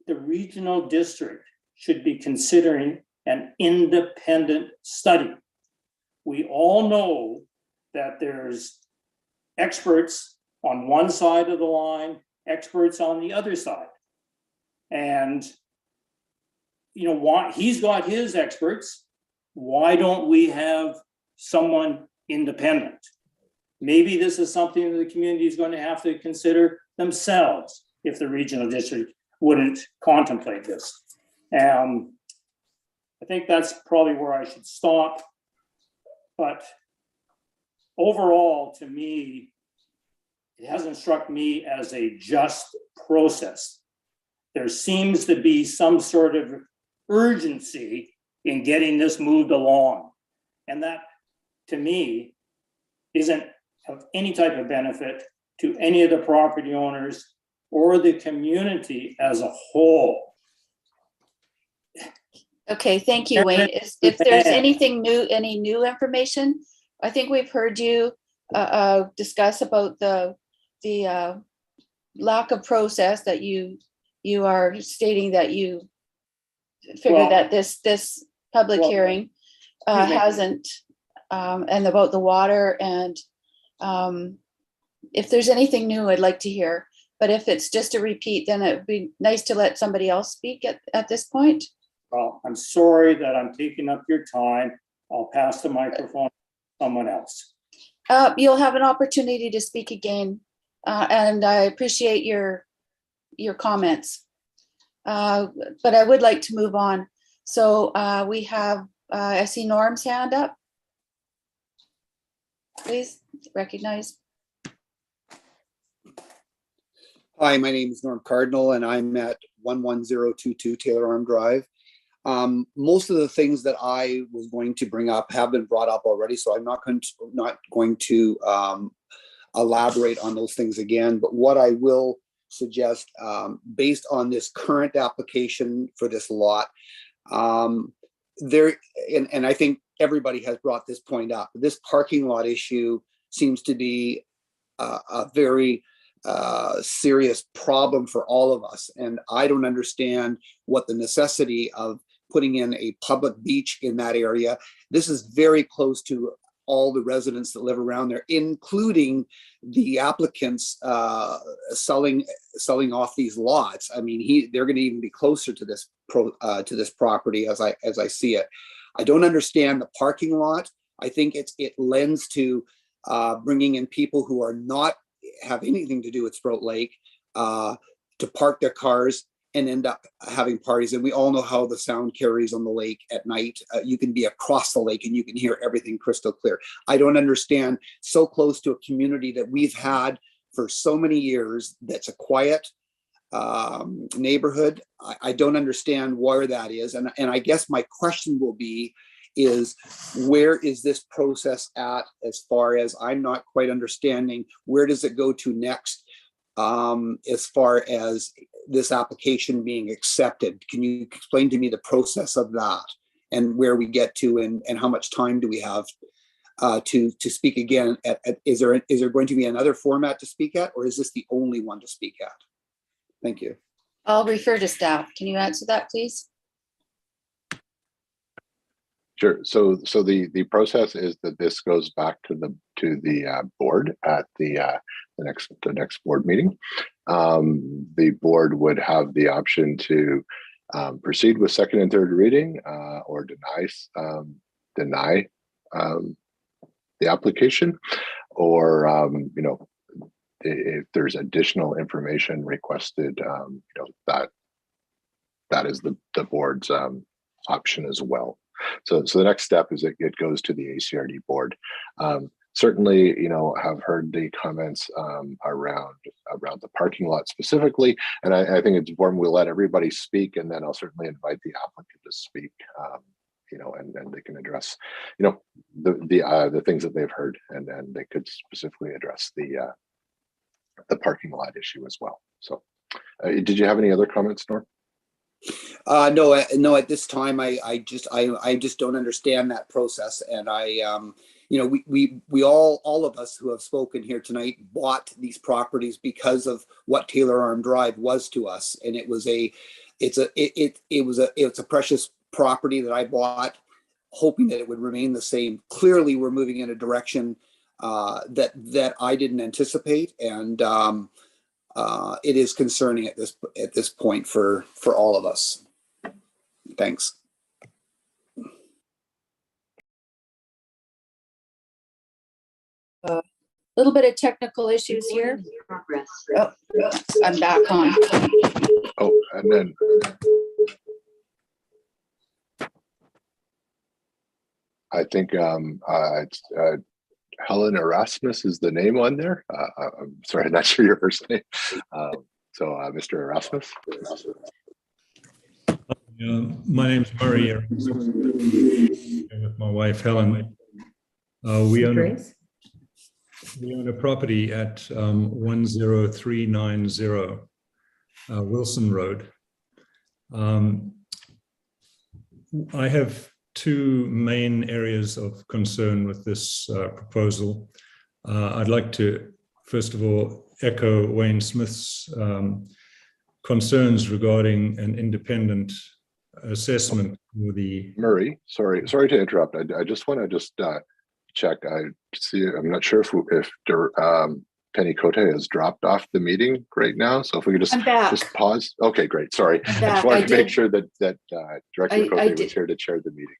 The regional district should be considering an independent study. We all know that there's experts on one side of the line, experts on the other side. And you know, why he's got his experts. Why don't we have someone independent? Maybe this is something that the community is going to have to consider themselves if the regional district wouldn't contemplate this. I think that's probably where I should stop. But overall, to me, it hasn't struck me as a just process. There seems to be some sort of urgency in getting this moved along. And that, to me, isn't of any type of benefit to any of the property owners or the community as a whole. Okay, thank you, Wayne. If there's anything new, any new information, I think we've heard you discuss about the lack of process that you are stating that you figure that this public hearing hasn't, and about the water, and if there's anything new, I'd like to hear. But if it's just a repeat, then it would be nice to let somebody else speak at this point. Well, I'm sorry that I'm taking up your time. I'll pass the microphone to someone else. You'll have an opportunity to speak again, and I appreciate your comments. But I would like to move on. So we have, I see Norm's hand up. Please recognize. Hi, my name is Norm Cardinal, and I'm at 11022 Taylor Arm Drive. Most of the things that I was going to bring up have been brought up already, so I'm not going to elaborate on those things again. But what I will suggest, based on this current application for this lot, and I think everybody has brought this point up. This parking lot issue seems to be a very serious problem for all of us. And I don't understand what the necessity of putting in a public beach in that area. This is very close to all the residents that live around there, including the applicants selling off these lots. I mean, they're going to even be closer to this property as I see it. I don't understand the parking lot. I think it lends to bringing in people who are not have anything to do with Sproat Lake to park their cars and end up having parties. And we all know how the sound carries on the lake at night. You can be across the lake and you can hear everything crystal clear. I don't understand, so close to a community that we've had for so many years, that's a quiet neighborhood. I don't understand where that is. And I guess my question will be, is where is this process at, as far as I'm not quite understanding, where does it go to next as far as this application being accepted? Can you explain to me the process of that and where we get to, and how much time do we have to speak again? Is there going to be another format to speak at, or is this the only one to speak at? Thank you. I'll refer to staff. Can you answer that, please? Sure. So the process is that this goes back to the board at the next board meeting. The board would have the option to proceed with second and third reading or deny the application, or if there's additional information requested, that is the board's option as well. So the next step is it goes to the ACRD board. Certainly, have heard the comments around the parking lot specifically, and I think it's important we'll let everybody speak, and then I'll certainly invite the applicant to speak, and they can address, the things that they've heard, and then they could specifically address the parking lot issue as well. So, did you have any other comments, Norm? No. At this time, I just don't understand that process, and we all of us who have spoken here tonight bought these properties because of what Taylor Arm Drive was to us, and it's a precious property that I bought, hoping that it would remain the same. Clearly, we're moving in a direction that I didn't anticipate, and it is concerning at this point for all of us. Thanks. A little bit of technical issues here. Oh, I'm back on. Oh, and then I think it's Helen Erasmus is the name on there. I'm sorry, I'm not sure your first name. So Mr. Erasmus. My name's Murray with my wife Helen. We own a property at 10390 Wilson Road. I have two main areas of concern with this proposal. I'd like to, first of all, echo Wayne Smith's concerns regarding an independent assessment for the... Murray, sorry to interrupt. I just want to check. I see. I'm not sure if Penny Cote has dropped off the meeting right now. So if we could just pause. Okay, great. Sorry. I just wanted to make sure that Director Cote was here to chair the meeting.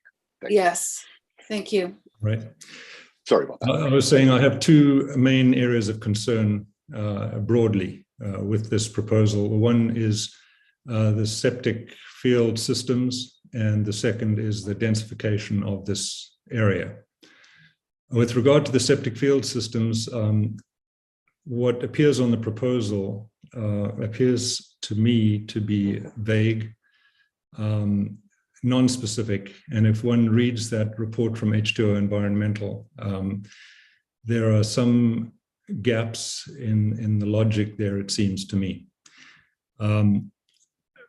Yes, thank you. Right. Sorry about that. I was saying I have two main areas of concern broadly with this proposal. One is the septic field systems, and the second is the densification of this area. With regard to the septic field systems, what appears on the proposal appears to me to be vague, non-specific. And if one reads that report from H2O Environmental, there are some gaps in the logic there, it seems to me.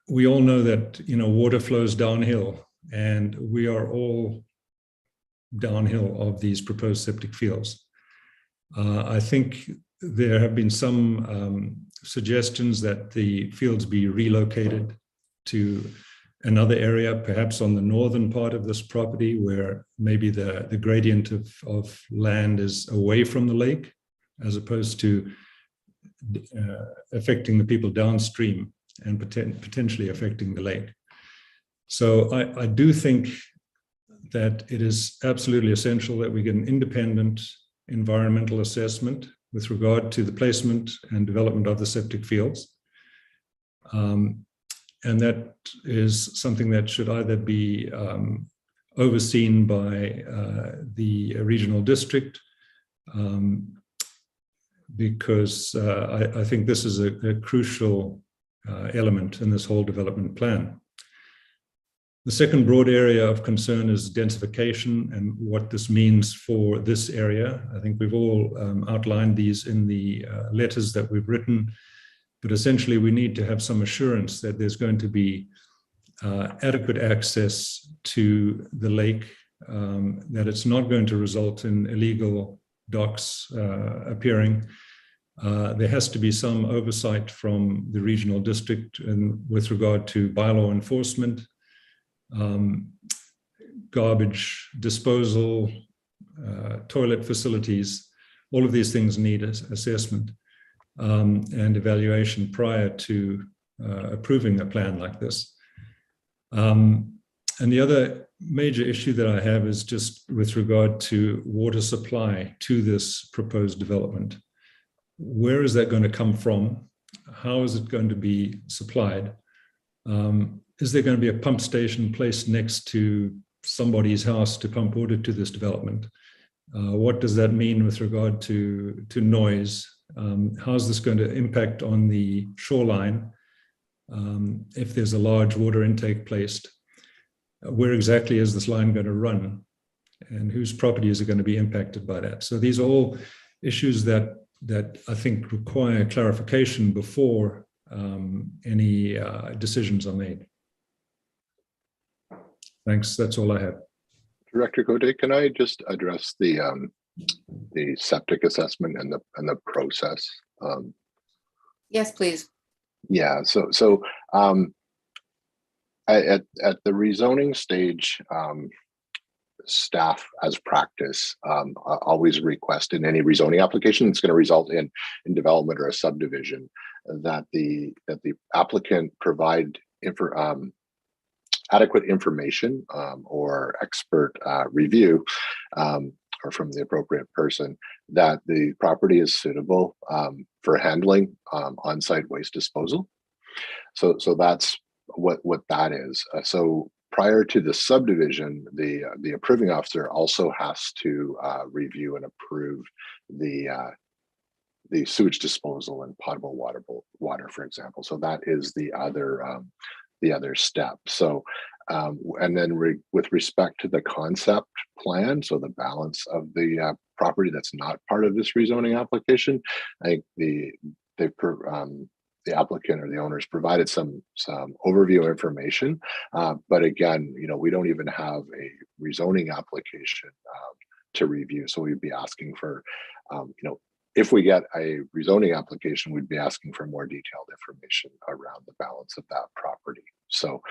We all know that, water flows downhill, and we are all downhill of these proposed septic fields. I think there have been some suggestions that the fields be relocated to another area, perhaps on the northern part of this property, where maybe the gradient of land is away from the lake, as opposed to affecting the people downstream and potentially affecting the lake. So I do think that it is absolutely essential that we get an independent environmental assessment with regard to the placement and development of the septic fields. And that is something that should either be overseen by the regional district, because I think this is a crucial element in this whole development plan. The second broad area of concern is densification and what this means for this area. I think we've all outlined these in the letters that we've written. But essentially, we need to have some assurance that there's going to be adequate access to the lake, that it's not going to result in illegal docks appearing. There has to be some oversight from the regional district with regard to bylaw enforcement, garbage disposal, toilet facilities. All of these things need assessment and evaluation prior to approving a plan like this. And the other major issue that I have is just with regard to water supply to this proposed development. Where is that going to come from? How is it going to be supplied? Is there going to be a pump station placed next to somebody's house to pump water to this development? What does that mean with regard to noise? How is this going to impact on the shoreline if there's a large water intake placed? Where exactly is this line going to run? And whose property is it going to be impacted by that? So these are all issues that I think require clarification before any decisions are made. Thanks, that's all I have. Director Gaudet, can I just address the septic assessment and the process? Yes, please. Yeah, so at the rezoning stage, staff as practice always request in any rezoning application that's going to result in development or a subdivision that the applicant provide adequate information or expert review or from the appropriate person that the property is suitable for handling on-site waste disposal. So that's what that is. So prior to the subdivision, the approving officer also has to review and approve the sewage disposal and potable water, for example. So that is the other step. So and then with respect to the concept plan, so the balance of the property that's not part of this rezoning application, I think the applicant or the owners provided some overview information, but again, we don't even have a rezoning application to review. So we'd be asking for, if we get a rezoning application, we'd be asking for more detailed information around the balance of that property. So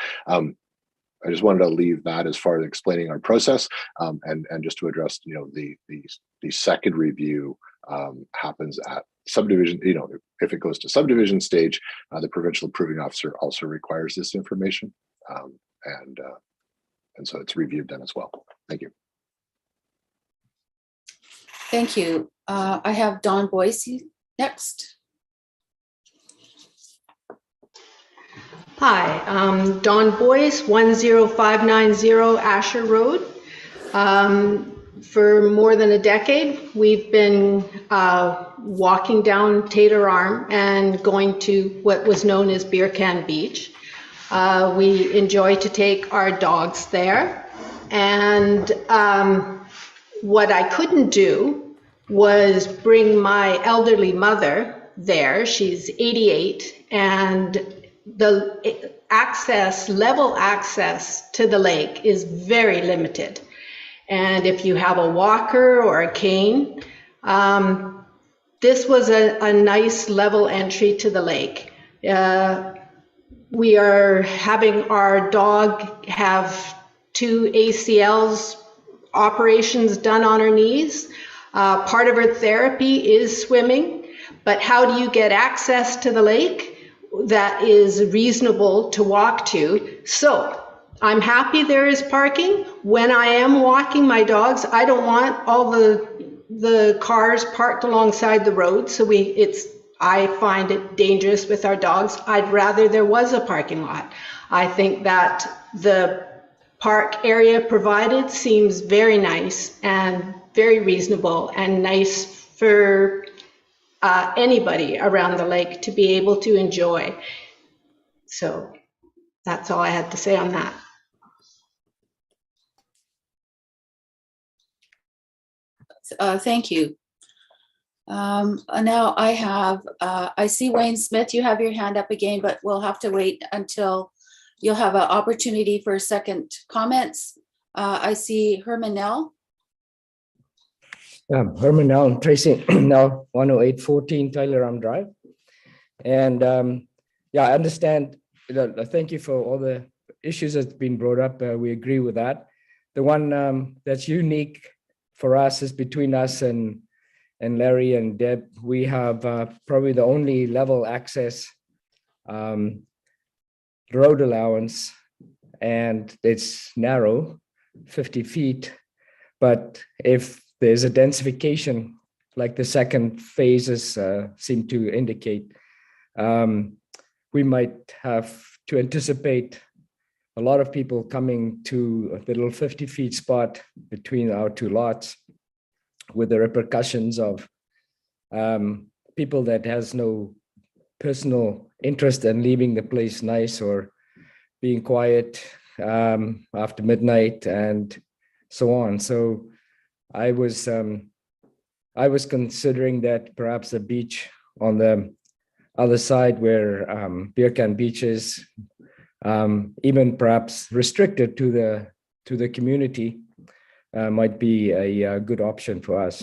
I just wanted to leave that as far as explaining our process, and just to address, the second review happens at subdivision. If it goes to subdivision stage, the provincial approving officer also requires this information, and so it's reviewed then as well. Thank you. Thank you. I have Don Boyce next. Hi, Dawn Boyce, 10590 Asher Road. For more than a decade, we've been walking down Taylor Arm and going to what was known as Beer Can Beach. We enjoy to take our dogs there. And what I couldn't do was bring my elderly mother there. She's 88, and the level access to the lake is very limited. And if you have a walker or a cane, this was a nice level entry to the lake. We are having our dog have 2 ACLs operations done on her knees. Part of her therapy is swimming, but how do you get access to the lake that is reasonable to walk to? So I'm happy there is parking. When I am walking my dogs, I don't want all the cars parked alongside the road. So I find it dangerous with our dogs. I'd rather there was a parking lot. I think that the park area provided seems very nice and very reasonable and nice for anybody around the lake to be able to enjoy. So that's all I had to say on that. Thank you. Now I see Wayne Smith, you have your hand up again, but we'll have to wait until you'll have an opportunity for second comments. I see Herman Nell. Herman Nell, I'm Tracy Nell, 10814 Taylor Arm Drive. And yeah, I understand. Thank you for all the issues that's been brought up. We agree with that. The one that's unique for us is between us and Larry and Deb. We have probably the only level access road allowance, and it's narrow, 50 feet. But if there's a densification, like the second phases seem to indicate, we might have to anticipate a lot of people coming to the little 50 feet spot between our 2 lots, with the repercussions of people that has no personal interest in leaving the place nice or being quiet after midnight and so on. So I was considering that perhaps a beach on the other side where Beer Can Beach is, even perhaps restricted to the community, might be a good option for us.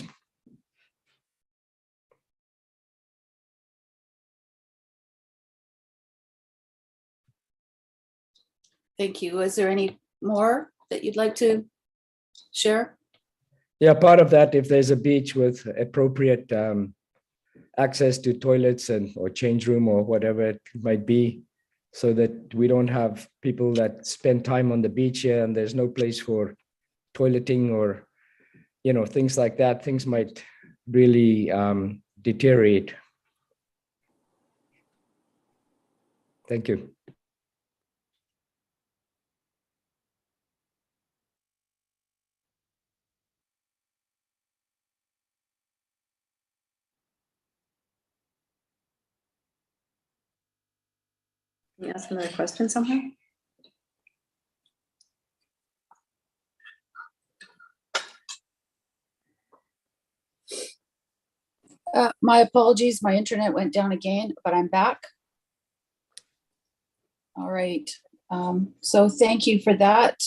Thank you. Is there any more that you'd like to share? Yeah, part of that, if there's a beach with appropriate access to toilets or change room or whatever it might be, so that we don't have people that spend time on the beach here and there's no place for toileting or, things like that, things might really deteriorate. Thank you. Can you ask another question somehow? My apologies, my internet went down again, but I'm back. All right, so thank you for that,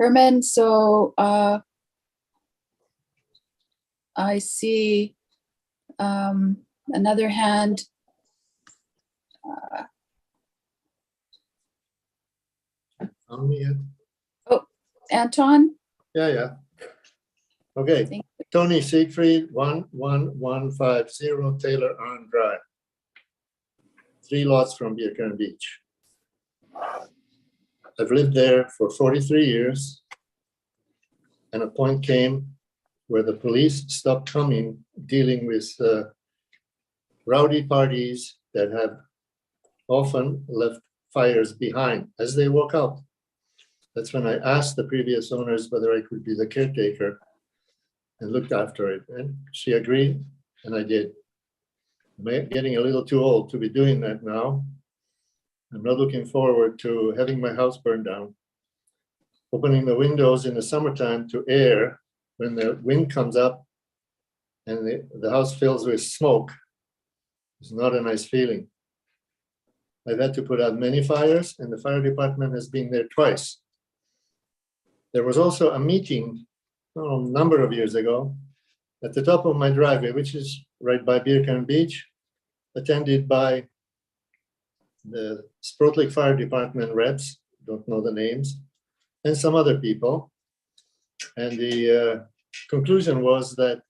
Herman. So I see another hand. Oh, Anton? Yeah. Okay, Tony Siegfried, 11150 Taylor Arm Drive. 3 lots from Beer Can Beach. I've lived there for 43 years, and a point came where the police stopped coming, dealing with rowdy parties that have often left fires behind as they walk out. That's when I asked the previous owners whether I could be the caretaker. and looked after it. And she agreed, and I did. I'm getting a little too old to be doing that now. I'm not looking forward to having my house burned down. Opening the windows in the summertime to air when the wind comes up and the house fills with smoke is not a nice feeling. I've had to put out many fires, and the fire department has been there twice. There was also a meeting a number of years ago at the top of my driveway, which is right by Beercan Beach, attended by the Sproat Lake Fire Department reps, don't know the names, and some other people. And the conclusion was that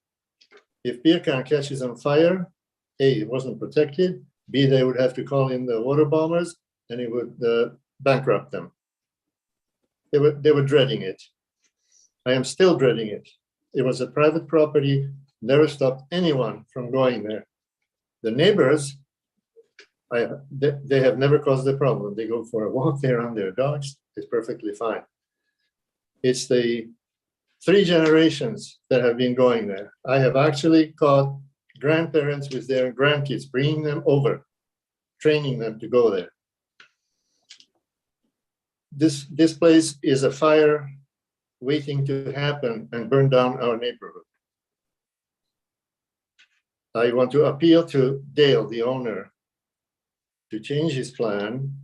if Beercan catches on fire, A, it wasn't protected, B, they would have to call in the water bombers, and it would bankrupt them. They were dreading it. I am still dreading it. It was a private property, never stopped anyone from going there. The neighbors, they have never caused a problem. They go for a walk there on their dogs. It's perfectly fine. It's the 3 generations that have been going there. I have actually caught grandparents with their grandkids, bringing them over, training them to go there. This place is a fire waiting to happen and burn down our neighborhood. I want to appeal to Dale, the owner, to change his plan,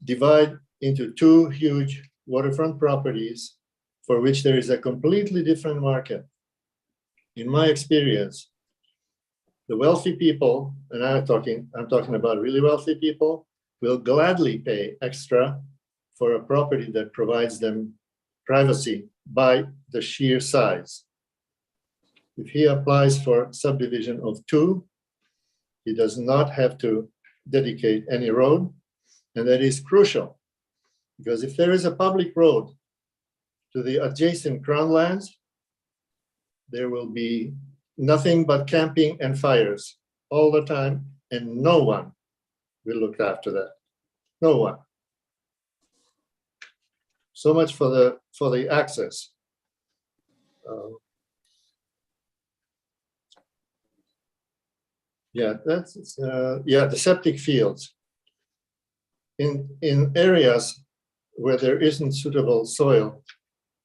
divide into 2 huge waterfront properties for which there is a completely different market. In my experience, the wealthy people, and I'm talking about really wealthy people, will gladly pay extra for a property that provides them privacy by the sheer size. If he applies for subdivision of 2, he does not have to dedicate any road, and that is crucial, because if there is a public road to the adjacent crown lands, there will be nothing but camping and fires all the time, and no one will look after that. No one. So much for the access. Yeah, that's the septic fields. In areas where there isn't suitable soil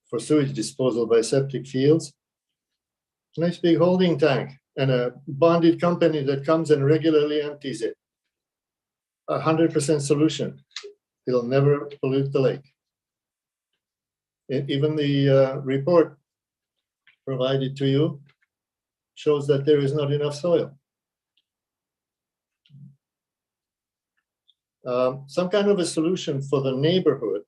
for sewage disposal by septic fields, nice big holding tank and a bonded company that comes and regularly empties it. 100% solution. It'll never pollute the lake. And even the report provided to you shows that there is not enough soil. Some kind of a solution for the neighborhood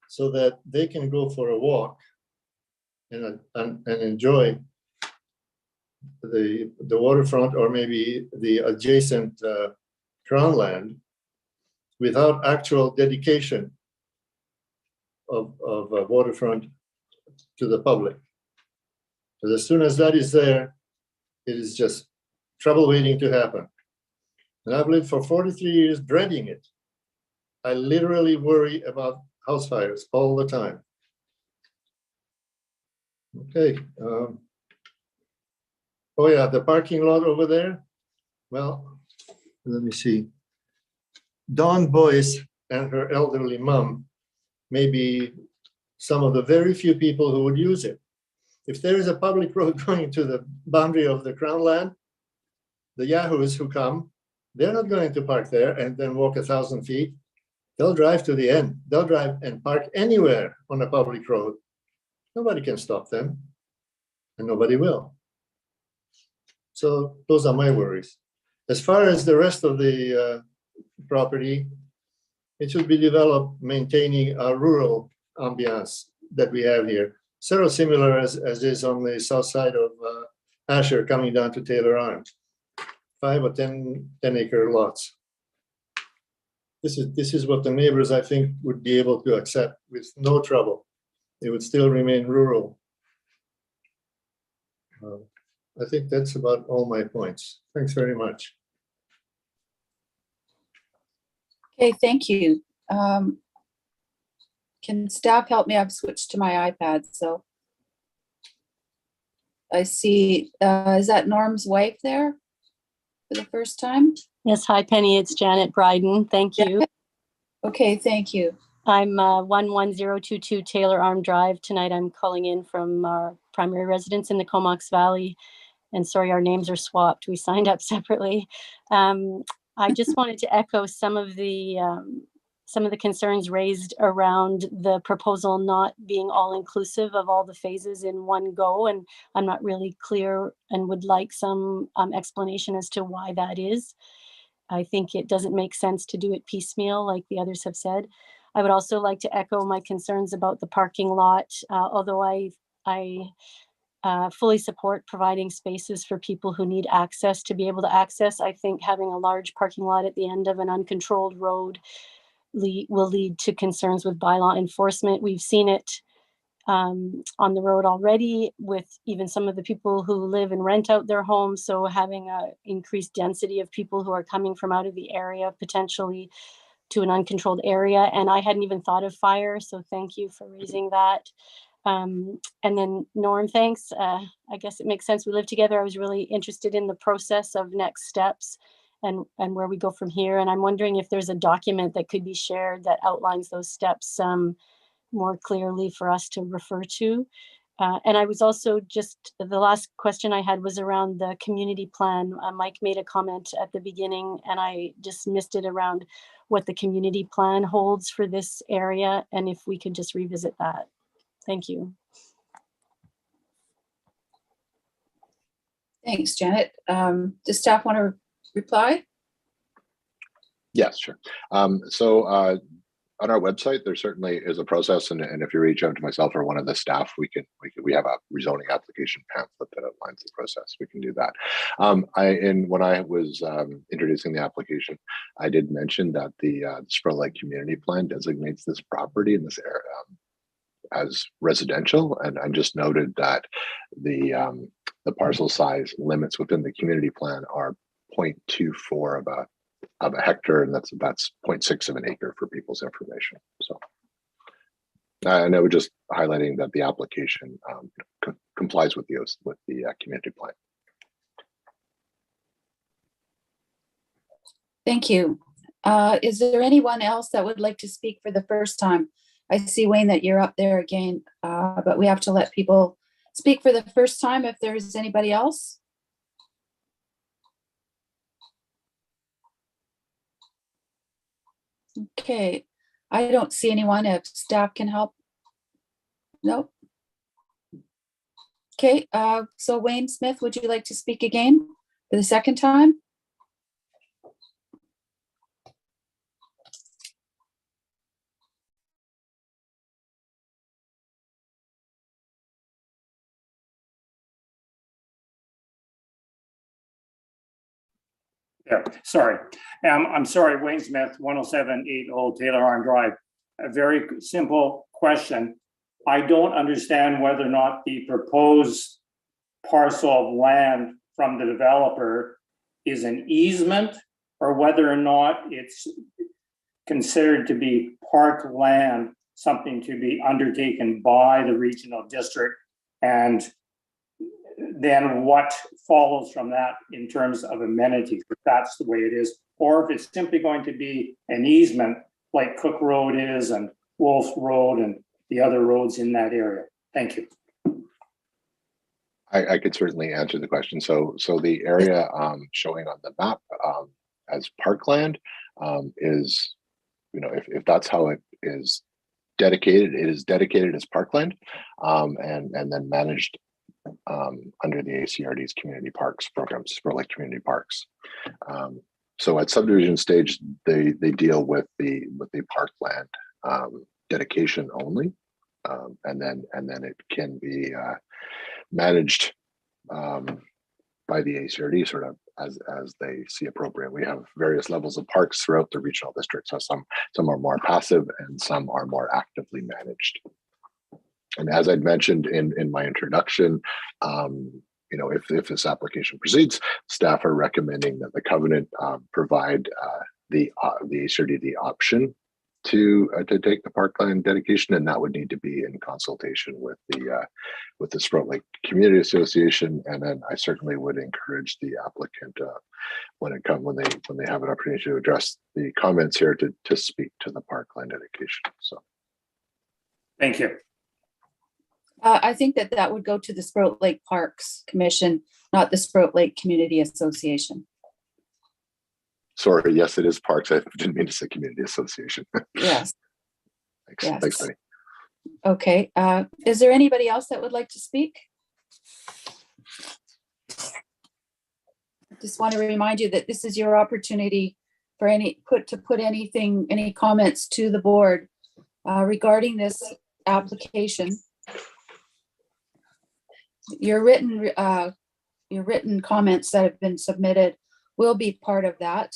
so that they can go for a walk and enjoy the waterfront or maybe the adjacent crown land without actual dedication of waterfront to the public. Because as soon as that is there, it is just trouble waiting to happen. And I've lived for 43 years dreading it. I literally worry about house fires all the time. Okay. Oh yeah, the parking lot over there. Well, let me see. Dawn Boyce and her elderly mom may be some of the very few people who would use it. If there is a public road going to the boundary of the crown land, the yahoos who come, they're not going to park there and then walk 1,000 feet. They'll drive to the end. They'll drive and park anywhere on a public road. Nobody can stop them, and nobody will. So those are my worries. As far as the rest of the property, it should be developed maintaining a rural ambiance that we have here. Sort of similar as is on the south side of Asher coming down to Taylor Arms. 5 or 10 acre lots. This is what the neighbors, I think, would be able to accept with no trouble. It would still remain rural. I think that's about all my points. Thanks very much. Okay, thank you. Can staff help me? I've switched to my iPad, so. I see, is that Norm's wife there for the first time? Yes, hi Penny, it's Janet Bryden. Thank you. Okay, thank you. I'm 11022 Taylor Arm Drive. Tonight I'm calling in from our primary residence in the Comox Valley. And sorry, our names are swapped. We signed up separately. I just wanted to echo some of the concerns raised around the proposal not being all inclusive of all the phases in one go. And I'm not really clear and would like some explanation as to why that is. I think it doesn't make sense to do it piecemeal like the others have said. I would also like to echo my concerns about the parking lot, although I fully support providing spaces for people who need access to be able to access. I think having a large parking lot at the end of an uncontrolled road will lead to concerns with bylaw enforcement. We've seen it on the road already with even some of the people who live and rent out their homes. So having a increased density of people who are coming from out of the area potentially to an uncontrolled area. And I hadn't even thought of fire. So thank you for raising that. And then Norm, thanks. I guess it makes sense. We live together. I was really interested in the process of next steps and where we go from here. And I'm wondering if there's a document that could be shared that outlines those steps more clearly for us to refer to. And I was also the last question I had was around the community plan. Mike made a comment at the beginning and I just missed it around what the community plan holds for this area. And if we could just revisit that. Thank you. Thanks, Janet. Does staff want to reply? Yes, sure. On our website, there certainly is a process, and if you reach out to myself or one of the staff, we have a rezoning application pamphlet that outlines the process. We can do that. When I was introducing the application, I did mention that the Sproat Lake Community Plan designates this property in this area as residential, and I just noted that the parcel size limits within the community plan are 0.24 of a hectare, and that's 0.6 of an acre for people's information. So, and I was just highlighting that the application complies with the community plan. Thank you. Is there anyone else that would like to speak for the first time? I see, Wayne, that you're up there again, but we have to let people speak for the first time if there's anybody else. Okay, I don't see anyone. If staff can help. Nope. Okay, so Wayne Smith, would you like to speak again for the second time? Yeah, sorry. I'm sorry, Wayne Smith, 10780 Taylor Arm Drive. A very simple question. I don't understand whether or not the proposed parcel of land from the developer is an easement or whether or not it's considered to be park land, something to be undertaken by the regional district, and then what follows from that in terms of amenities, if that's the way it is, or if it's simply going to be an easement like Cook Road is and Wolf Road and the other roads in that area. Thank you. I could certainly answer the question. So the area showing on the map as parkland is, if that's how it is dedicated, it is dedicated as parkland and then managed under the ACRD's community parks programs for like community parks. So at subdivision stage, they deal with the parkland dedication only, and then it can be managed by the ACRD sort of as they see appropriate. We have various levels of parks throughout the regional district, so some are more passive and some are more actively managed. And as I'd mentioned in my introduction, if this application proceeds, staff are recommending that the covenant provide the ACRD the option to take the parkland dedication, and that would need to be in consultation with the Sproat Lake Community Association. And then I certainly would encourage the applicant when they have an opportunity to address the comments here to speak to the parkland dedication. So, Thank you. I think that would go to the Sproat Lake Parks Commission, not the Sproat Lake Community Association. Sorry, yes, it is parks. I didn't mean to say community association. Yes. Thanks. Yes. Thanks, Penny. Okay. Is there anybody else that would like to speak? I just want to remind you that this is your opportunity for any comments to the board regarding this application. Your written comments that have been submitted will be part of that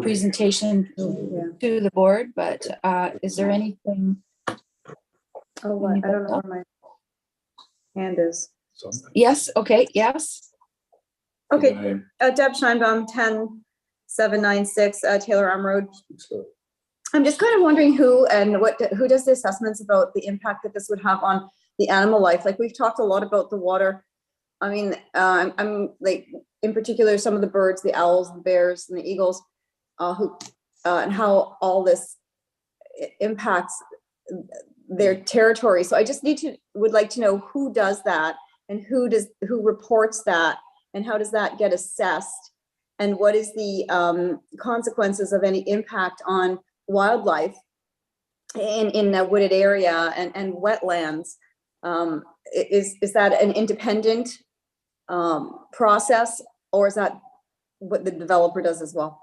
presentation to the board, but is there anything? Oh, what? I don't know where my hand is. Yes, okay, yes. Okay, Deb Scheinbaum, 10796 Taylor Arm Road. I'm just kind of wondering who does the assessments about the impact that this would have on the animal life. Like, we've talked a lot about the water. I mean, I'm like, in particular, some of the birds, the owls, the bears, and the eagles, and how all this impacts their territory. So I just would like to know who does that, and who reports that, and how does that get assessed, and what is the consequences of any impact on wildlife in a wooded area and wetlands. Is that an independent process, or is that what the developer does as well?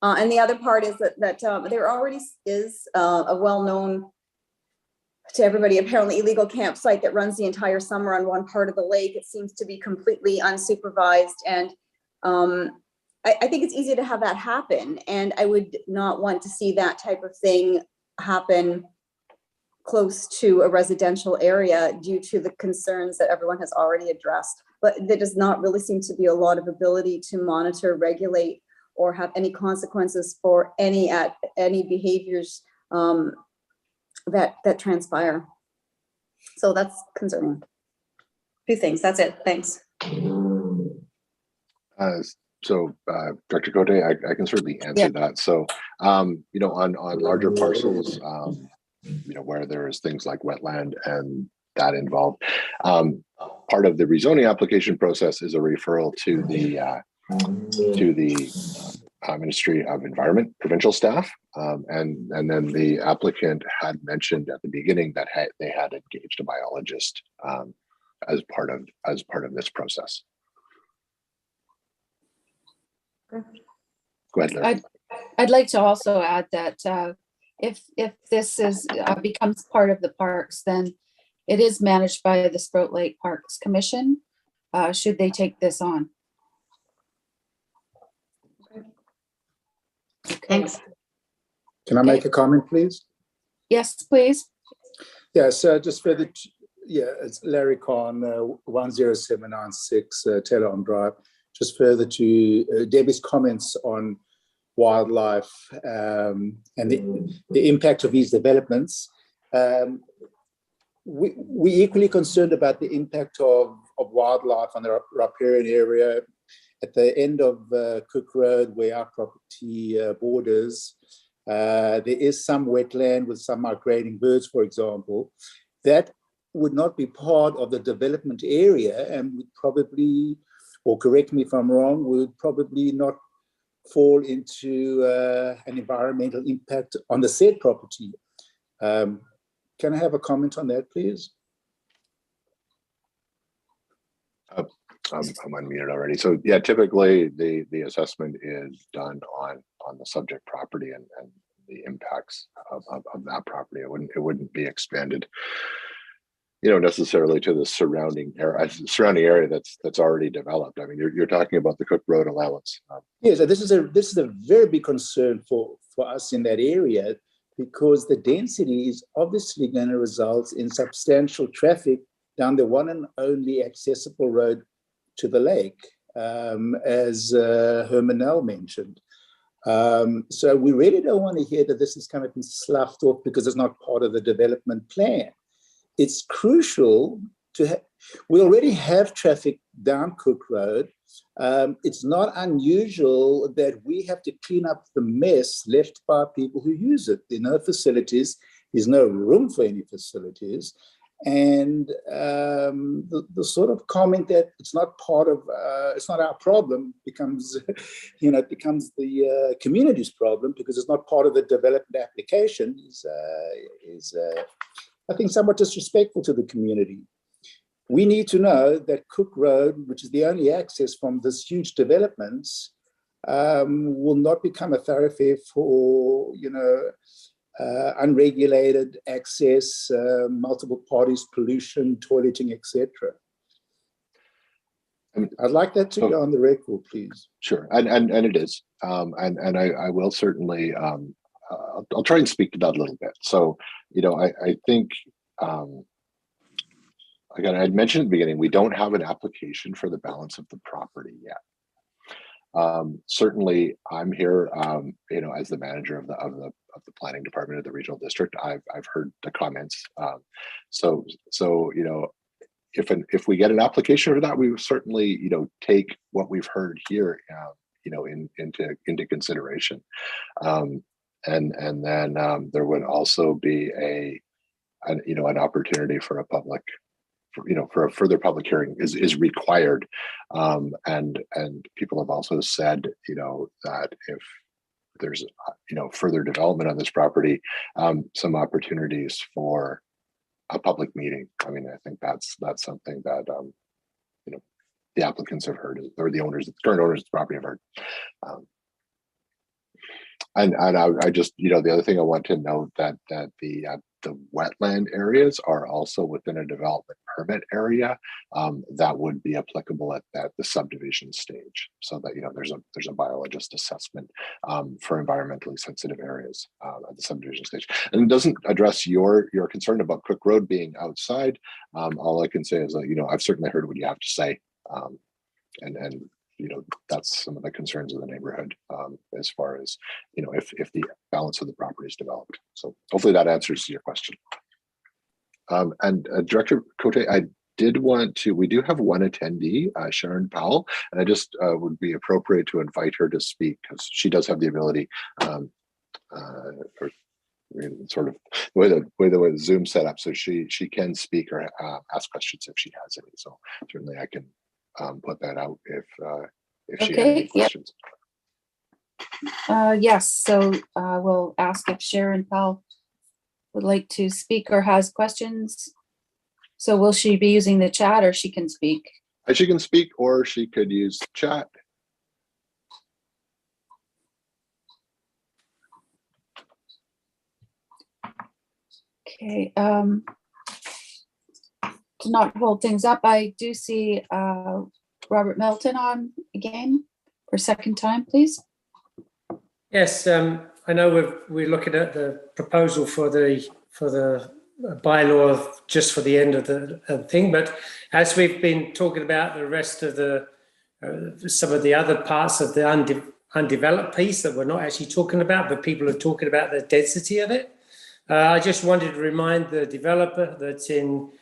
And the other part is that there already is a well-known to everybody, apparently, illegal campsite that runs the entire summer on one part of the lake. It seems to be completely unsupervised, and I think it's easy to have that happen, and I would not want to see that type of thing happen close to a residential area due to the concerns that everyone has already addressed. But there does not really seem to be a lot of ability to monitor, regulate, or have any consequences for any behaviors that transpire. So that's concerning. Two things. That's it. Thanks. Director Cote, I can certainly answer that. So, on larger parcels, where there's things like wetland and that involved, part of the rezoning application process is a referral to the Ministry of Environment provincial staff, and then the applicant had mentioned at the beginning that they had engaged a biologist as part of this process. Go ahead, Larry. I'd like to also add that if this becomes part of the parks, then it is managed by the Sproat Lake Parks Commission, should they take this on. Okay. Thanks. Can I make a comment, please? Yes, please. Yeah, so just further, it's Larry Kahn, 10796 Taylor Arm Drive. Just further to Debbie's comments on wildlife and the impact of these developments. We equally concerned about the impact of wildlife on the riparian area at the end of Cook Road, where our property borders. There is some wetland with some migrating birds, for example, that would not be part of the development area and would probably, or correct me if I'm wrong, would probably not fall into an environmental impact on the said property. Can I have a comment on that, please? I'm unmuted already. So yeah, typically the assessment is done on the subject property and the impacts of that property. It wouldn't be expanded, necessarily to the surrounding area that's already developed. I mean, you're talking about the Cook Road allowance. Yes, this is a very big concern for us in that area, because the density is obviously going to result in substantial traffic down the one and only accessible road to the lake, as Hermanel mentioned. So we really don't want to hear that this is kind of been sloughed off because it's not part of the development plan. It's crucial to have, we already have traffic down Cook Road. It's not unusual that we have to clean up the mess left by people who use it. There are no facilities, there's no room for any facilities. And the sort of comment that it's not part of, it's not our problem becomes, it becomes the community's problem because it's not part of the development application is I think, somewhat disrespectful to the community. We need to know that Cook Road, which is the only access from this huge developments, will not become a thoroughfare for, unregulated access, multiple parties, pollution, toileting, etc. I'd like that to go on the record, please. Sure, and it is, and I will certainly. I'll try and speak to that a little bit. So, I think, again, I'd mentioned at the beginning, we don't have an application for the balance of the property yet. Certainly, I'm here, as the manager of the planning department of the regional district. I've heard the comments. So if we get an application for that, we would certainly take what we've heard here, into consideration. And then there would also be an opportunity for a public, for a further public hearing is required. And people have also said, that if there's, further development on this property, some opportunities for a public meeting. I mean, I think that's something that, the applicants have heard, or the current owners of the property have heard. And I just, the other thing I want to note that the wetland areas are also within a development permit area that would be applicable at the subdivision stage. So that there's a biologist assessment for environmentally sensitive areas at the subdivision stage. And it doesn't address your concern about Cook Road being outside. All I can say is that I've certainly heard what you have to say, and that's some of the concerns of the neighborhood as far as, if the balance of the property is developed. So hopefully that answers your question. And Director Cote, we do have one attendee, Sharon Powell, and I just would be appropriate to invite her to speak because she does have the ability, sort of the way the Zoom set up, so she can speak or ask questions if she has any. So certainly I can put that out if she has any questions. Yes, so we'll ask if Sharon Powell would like to speak or has questions. So will she be using the chat or she can speak? She can speak or she could use chat. Okay, to not hold things up, I do see Robert Melton on again for a second time, please. Yes, I know we're looking at the proposal for the bylaw just for the end of the thing, but as we've been talking about the rest of the some of the other parts of the undeveloped piece that we're not actually talking about, but people are talking about the density of it. I just wanted to remind the developer that in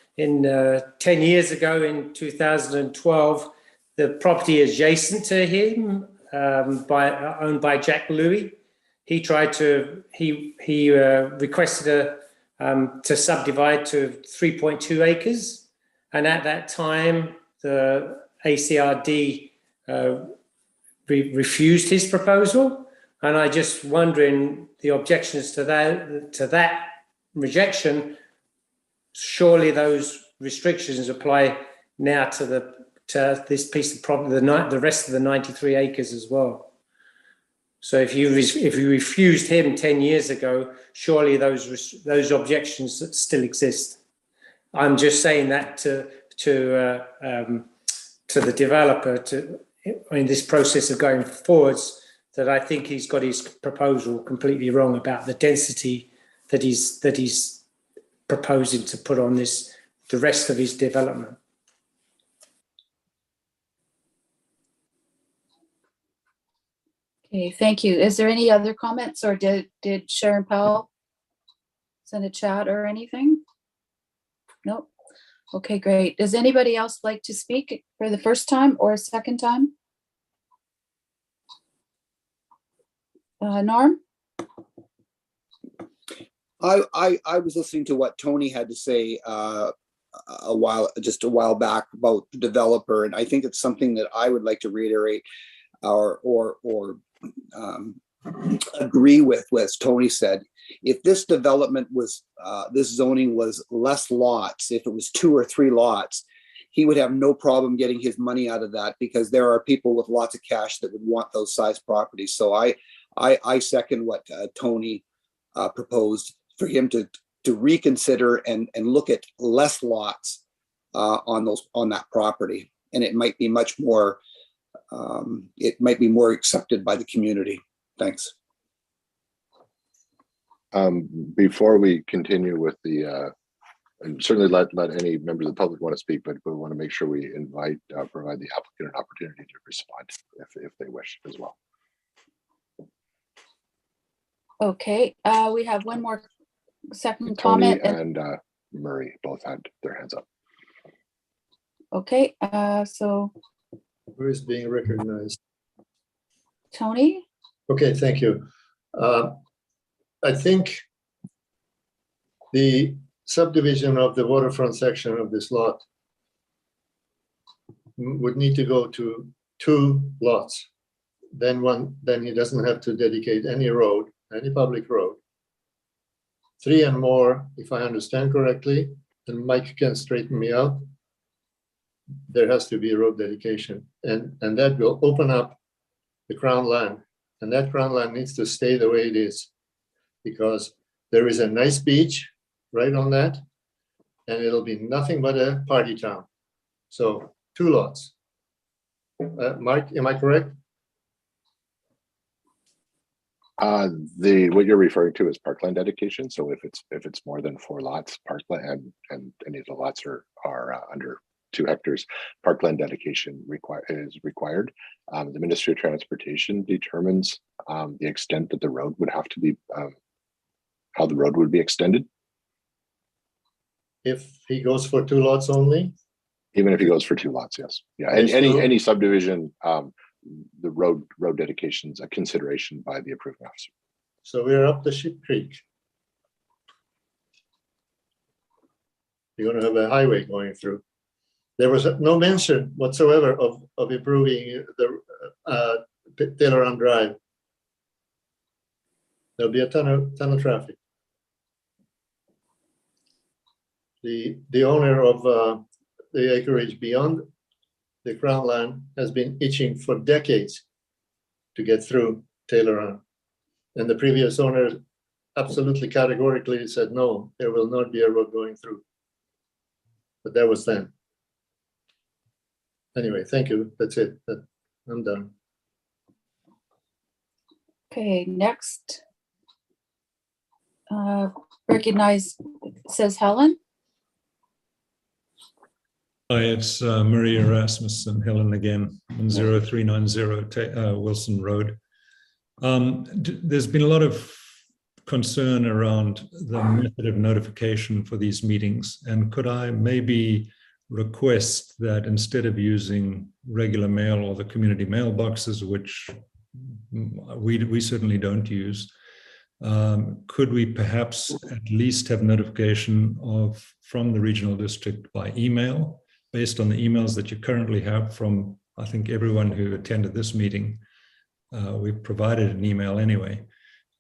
10 years ago, in 2012, the property adjacent to him, owned by Jack Louis, he requested to subdivide to 3.2 acres, and at that time the ACRD refused his proposal. And I just wondering the objections to that rejection. Surely those restrictions apply now to this piece of property, the rest of the 93 acres as well. So if you refused him 10 years ago, surely those objections still exist. I'm just saying that to the developer in this process of going forwards, that I think he's got his proposal completely wrong about the density that he's proposing to put on the rest of his development. Okay, thank you. Is there any other comments, or did Sharon Powell send a chat or anything? Nope. Okay, great. Does anybody else like to speak for the first time or a second time? Norm? I was listening to what Tony had to say just a while back about the developer, and I think it's something that I would like to reiterate or agree with what Tony said. If this development was this zoning was less lots, if it was 2 or 3 lots, he would have no problem getting his money out of that, because there are people with lots of cash that would want those size properties. So I second what Tony proposed, for him to reconsider and look at less lots on that property, and it might be much more accepted by the community. Thanks. Before we continue with the, and certainly let any members of the public want to speak, but we want to make sure we provide the applicant an opportunity to respond if they wish as well. Okay, we have one more second Tony comment. and Murray both had their hands up. Okay, so Who is being recognized? Tony? Okay, thank you. I think the subdivision of the waterfront section of this lot would need to go to 2 lots. Then he doesn't have to dedicate any road, any public road. 3 and more, if I understand correctly, and Mike can straighten me out, there has to be a road dedication, and that will open up the crown land, and that crown land needs to stay the way it is, because there is a nice beach right on that, and it'll be nothing but a party town. So 2 lots. Mark, am I correct? What you're referring to is parkland dedication. So if it's more than 4 lots, parkland, and any of the lots are under 2 hectares, parkland dedication is required. The Ministry of Transportation determines the extent that the road would have to be, how the road would be extended. If he goes for 2 lots only? Even if he goes for 2 lots, yes. Yeah, and any subdivision, the road dedication is a consideration by the approving officer. So we're up the Ship Creek. You're going to have a highway going through. There was no mention whatsoever of improving the Taylor Arm Drive. There'll be a ton of traffic. The owner of the acreage beyond the crown land has been itching for decades to get through Taylor Arm, and the previous owner absolutely categorically said no, there will not be a road going through. But that was then. Anyway, thank you. That's it. I'm done. Okay, next. Recognize, says Helen. Hi, it's Maria Erasmus and Helen again on 0390 Wilson Road. There's been a lot of concern around the method of notification for these meetings. And could I maybe request that instead of using regular mail or the community mailboxes, which we certainly don't use, could we perhaps at least have notification from the regional district by email, based on the emails that you currently have from, I think, everyone who attended this meeting? We've provided an email anyway.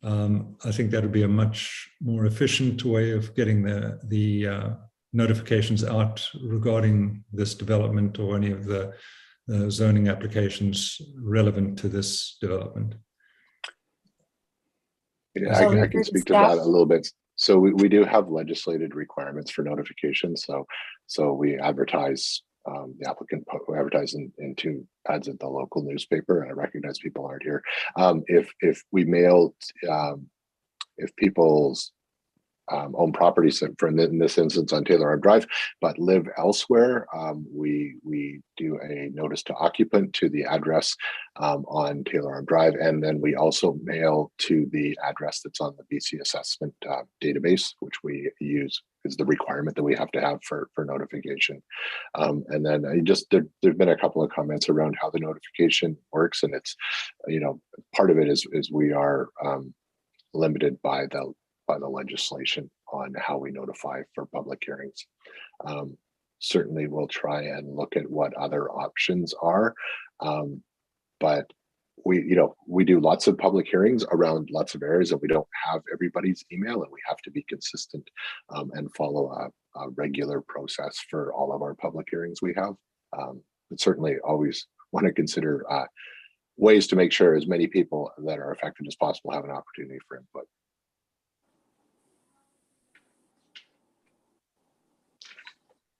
I think that would be a much more efficient way of getting the notifications out regarding this development or any of the zoning applications relevant to this development. Yeah, I can speak to that a little bit. So we do have legislated requirements for notification. So we advertise, the applicant advertise in 2 ads at the local newspaper, and I recognize people aren't here. If we mailed, if people's own properties, in this instance on Taylor Arm Drive, but live elsewhere, we do a notice to occupant to the address on Taylor Arm Drive, and then we also mail to the address that's on the BC assessment database, which we use is the requirement that we have to have for notification. And then there's been a couple of comments around how the notification works, and it's, part of it is we are limited by the legislation on how we notify for public hearings. Certainly we'll try and look at what other options are, but we do lots of public hearings around lots of areas, and we don't have everybody's email, and we have to be consistent and follow a regular process for all of our public hearings we have. But certainly always want to consider ways to make sure as many people that are affected as possible have an opportunity for input.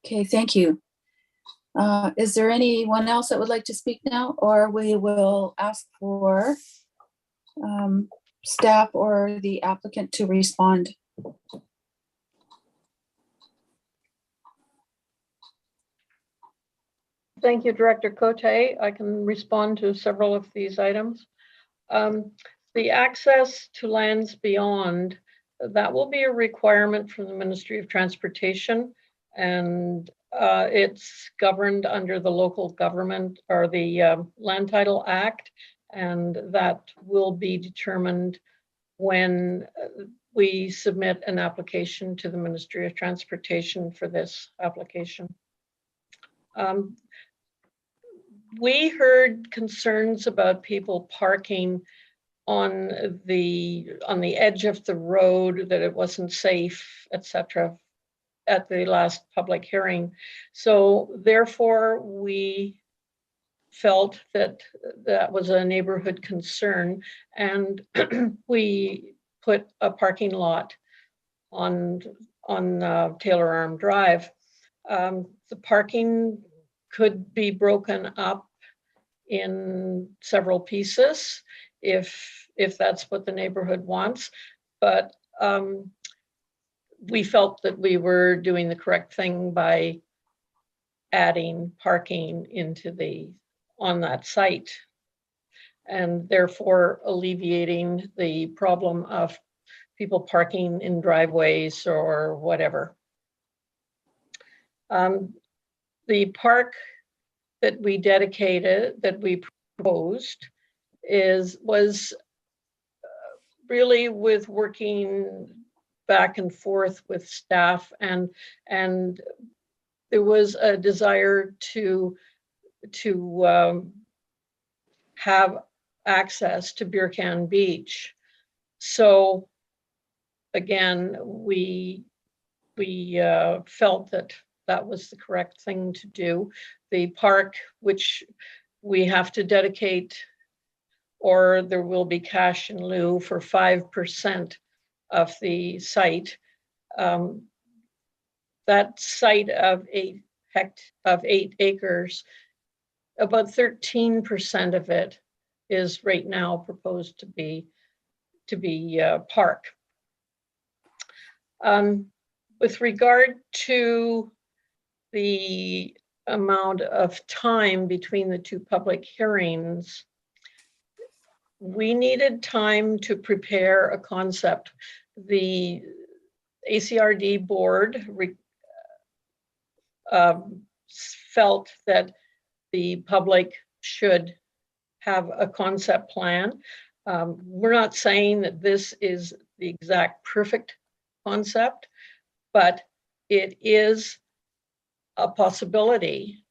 Okay, thank you. Is there anyone else that would like to speak now, or we will ask for staff or the applicant to respond? Thank you, Director Cote. I can respond to several of these items. The access to lands beyond, that will be a requirement from the Ministry of Transportation, and it's governed under the local government or the Land Title Act, and that will be determined when we submit an application to the Ministry of Transportation for this application. We heard concerns about people parking on the edge of the road, that it wasn't safe, etc., at the last public hearing. So therefore, we felt that that was a neighborhood concern, and we put a parking lot on Taylor Arm Drive. The parking could be broken up in several pieces if that's what the neighborhood wants, but we felt that we were doing the correct thing by adding parking on that site, and therefore alleviating the problem of people parking in driveways or whatever. The park that we proposed was really with working back and forth with staff, and there was a desire to have access to Beer Can Beach. So again, we felt that that was the correct thing to do. The park, which we have to dedicate, or there will be cash in lieu for 5% of the site. That site of 8 acres, about 13% of it is right now proposed to be park. With regard to the amount of time between the two public hearings, we needed time to prepare a concept. The ACRD board felt that the public should have a concept plan. We're not saying that this is the exact perfect concept, but it is a possibility.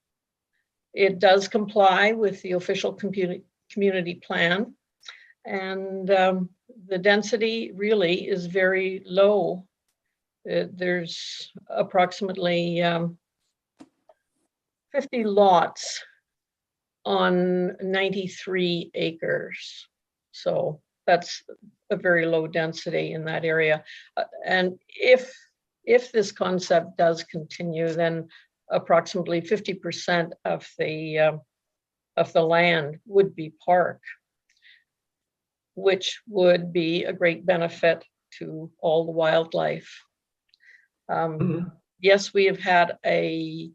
It does comply with the official community plan, and the density really is very low. There's approximately 50 lots on 93 acres. So that's a very low density in that area. And if this concept does continue, then approximately 50% of the land would be park, which would be a great benefit to all the wildlife Yes, we have had a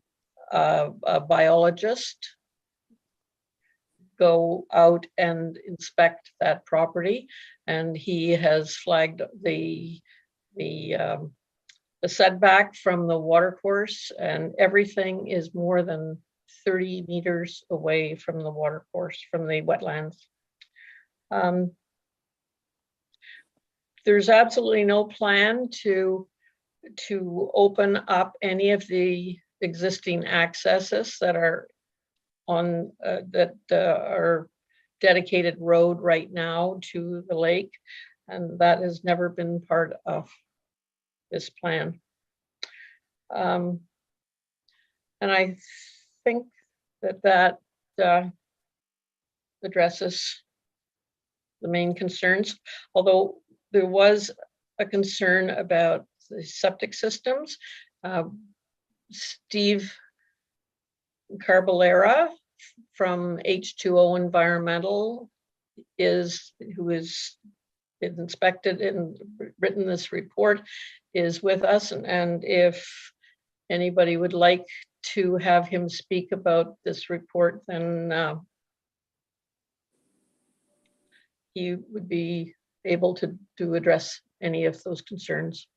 biologist go out and inspect that property, and he has flagged the setback from the water course, and everything is more than 30 meters away from the water course, from the wetlands. There's absolutely no plan to open up any of the existing accesses that are on our dedicated road right now to the lake, and that has never been part of this plan. And I think that addresses the main concerns, although there was a concern about the septic systems. Steve Carballera from H2O Environmental who is inspected and written this report, is with us, and if anybody would like to have him speak about this report, then he would be able to address any of those concerns.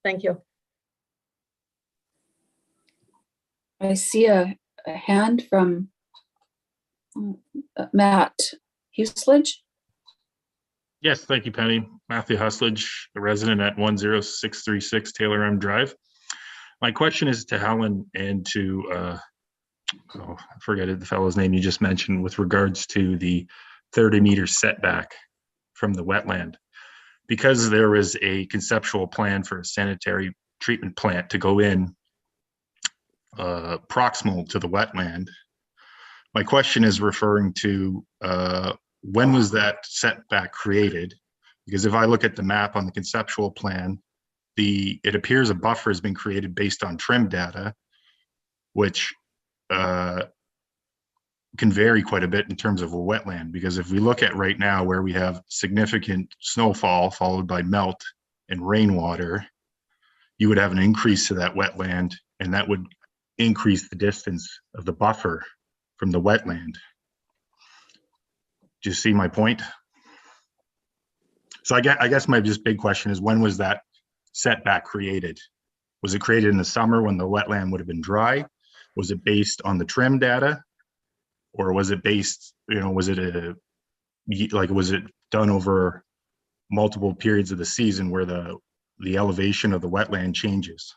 Thank you. I see a hand from Matt Huslage. Yes, thank you, Penny. Matthew Huslage, a resident at 10636 Taylor M Drive. My question is to Helen and to, I forget the fellow's name you just mentioned, with regards to the 30-meter setback from the wetland. Because there is a conceptual plan for a sanitary treatment plant to go in proximal to the wetland, my question is referring to when was that setback created? Because if I look at the map on the conceptual plan, it appears a buffer has been created based on trim data, which can vary quite a bit in terms of a wetland. Because if we look at right now where we have significant snowfall followed by melt and rainwater, you would have an increase to that wetland, and that would increase the distance of the buffer from the wetland. Do you see my point? So I guess my just big question is, when was that setback created? Was it created in the summer when the wetland would have been dry? Was it based on the trim data? Or was it based, was it done over multiple periods of the season where the elevation of the wetland changes?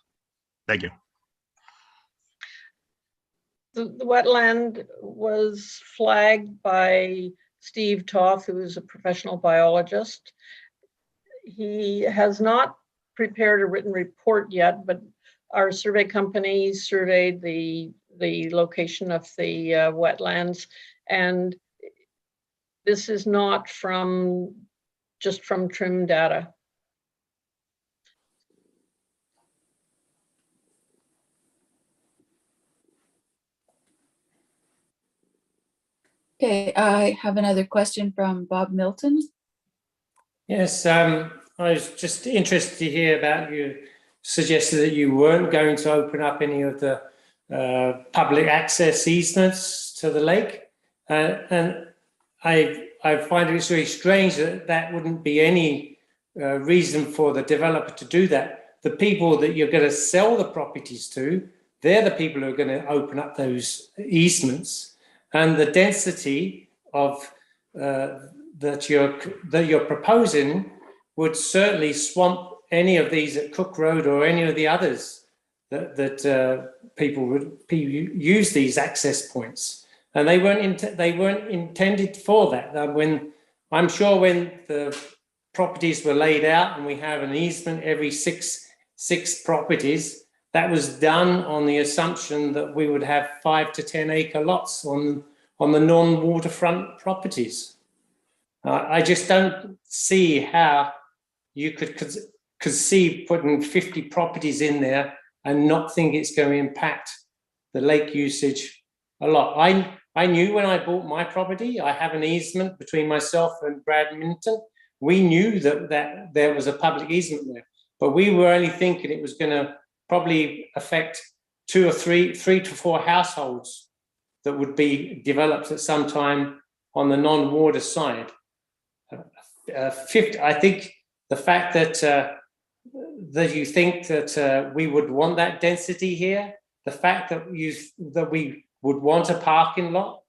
Thank you. The wetland was flagged by Steve Toth, who is a professional biologist. He has not prepared a written report yet, but our survey company surveyed the location of the wetlands, and this is not just from trim data. Okay, I have another question from Bob Milton. Yes, I was just interested to hear about you suggested that you weren't going to open up any of the public access easements to the lake. And I find it very strange that wouldn't be any reason for the developer to do that. The people that you're going to sell the properties to, they're the people who are going to open up those easements. And the density of that you're proposing would certainly swamp any of these at Cook Road or any of the others that people would use these access points, and they weren't intended for that. When I'm sure when the properties were laid out and we have an easement every six properties, that was done on the assumption that we would have 5 to 10 acre lots on the non-waterfront properties. I just don't see how you could conceive putting 50 properties in there and not think it's going to impact the lake usage a lot. I knew when I bought my property, I have an easement between myself and Brad Minton. We knew that there was a public easement there. but we were only thinking it was going to probably affect 2 or 3 to 4 households that would be developed at some time on the non-water side. 50, I think the fact that you think that we would want that density here, the fact that we would want a parking lot.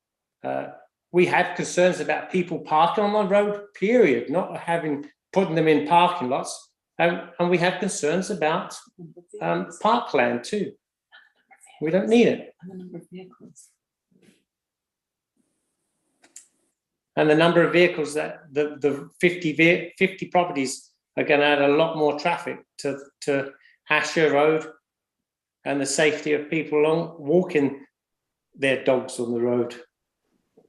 We had concerns about people parking on the road, period, not putting them in parking lots. And we have concerns about parkland too. We don't need it. And the number of vehicles. And the number of vehicles that the 50 properties are going to add a lot more traffic to Asher Road and the safety of people walking their dogs on the road,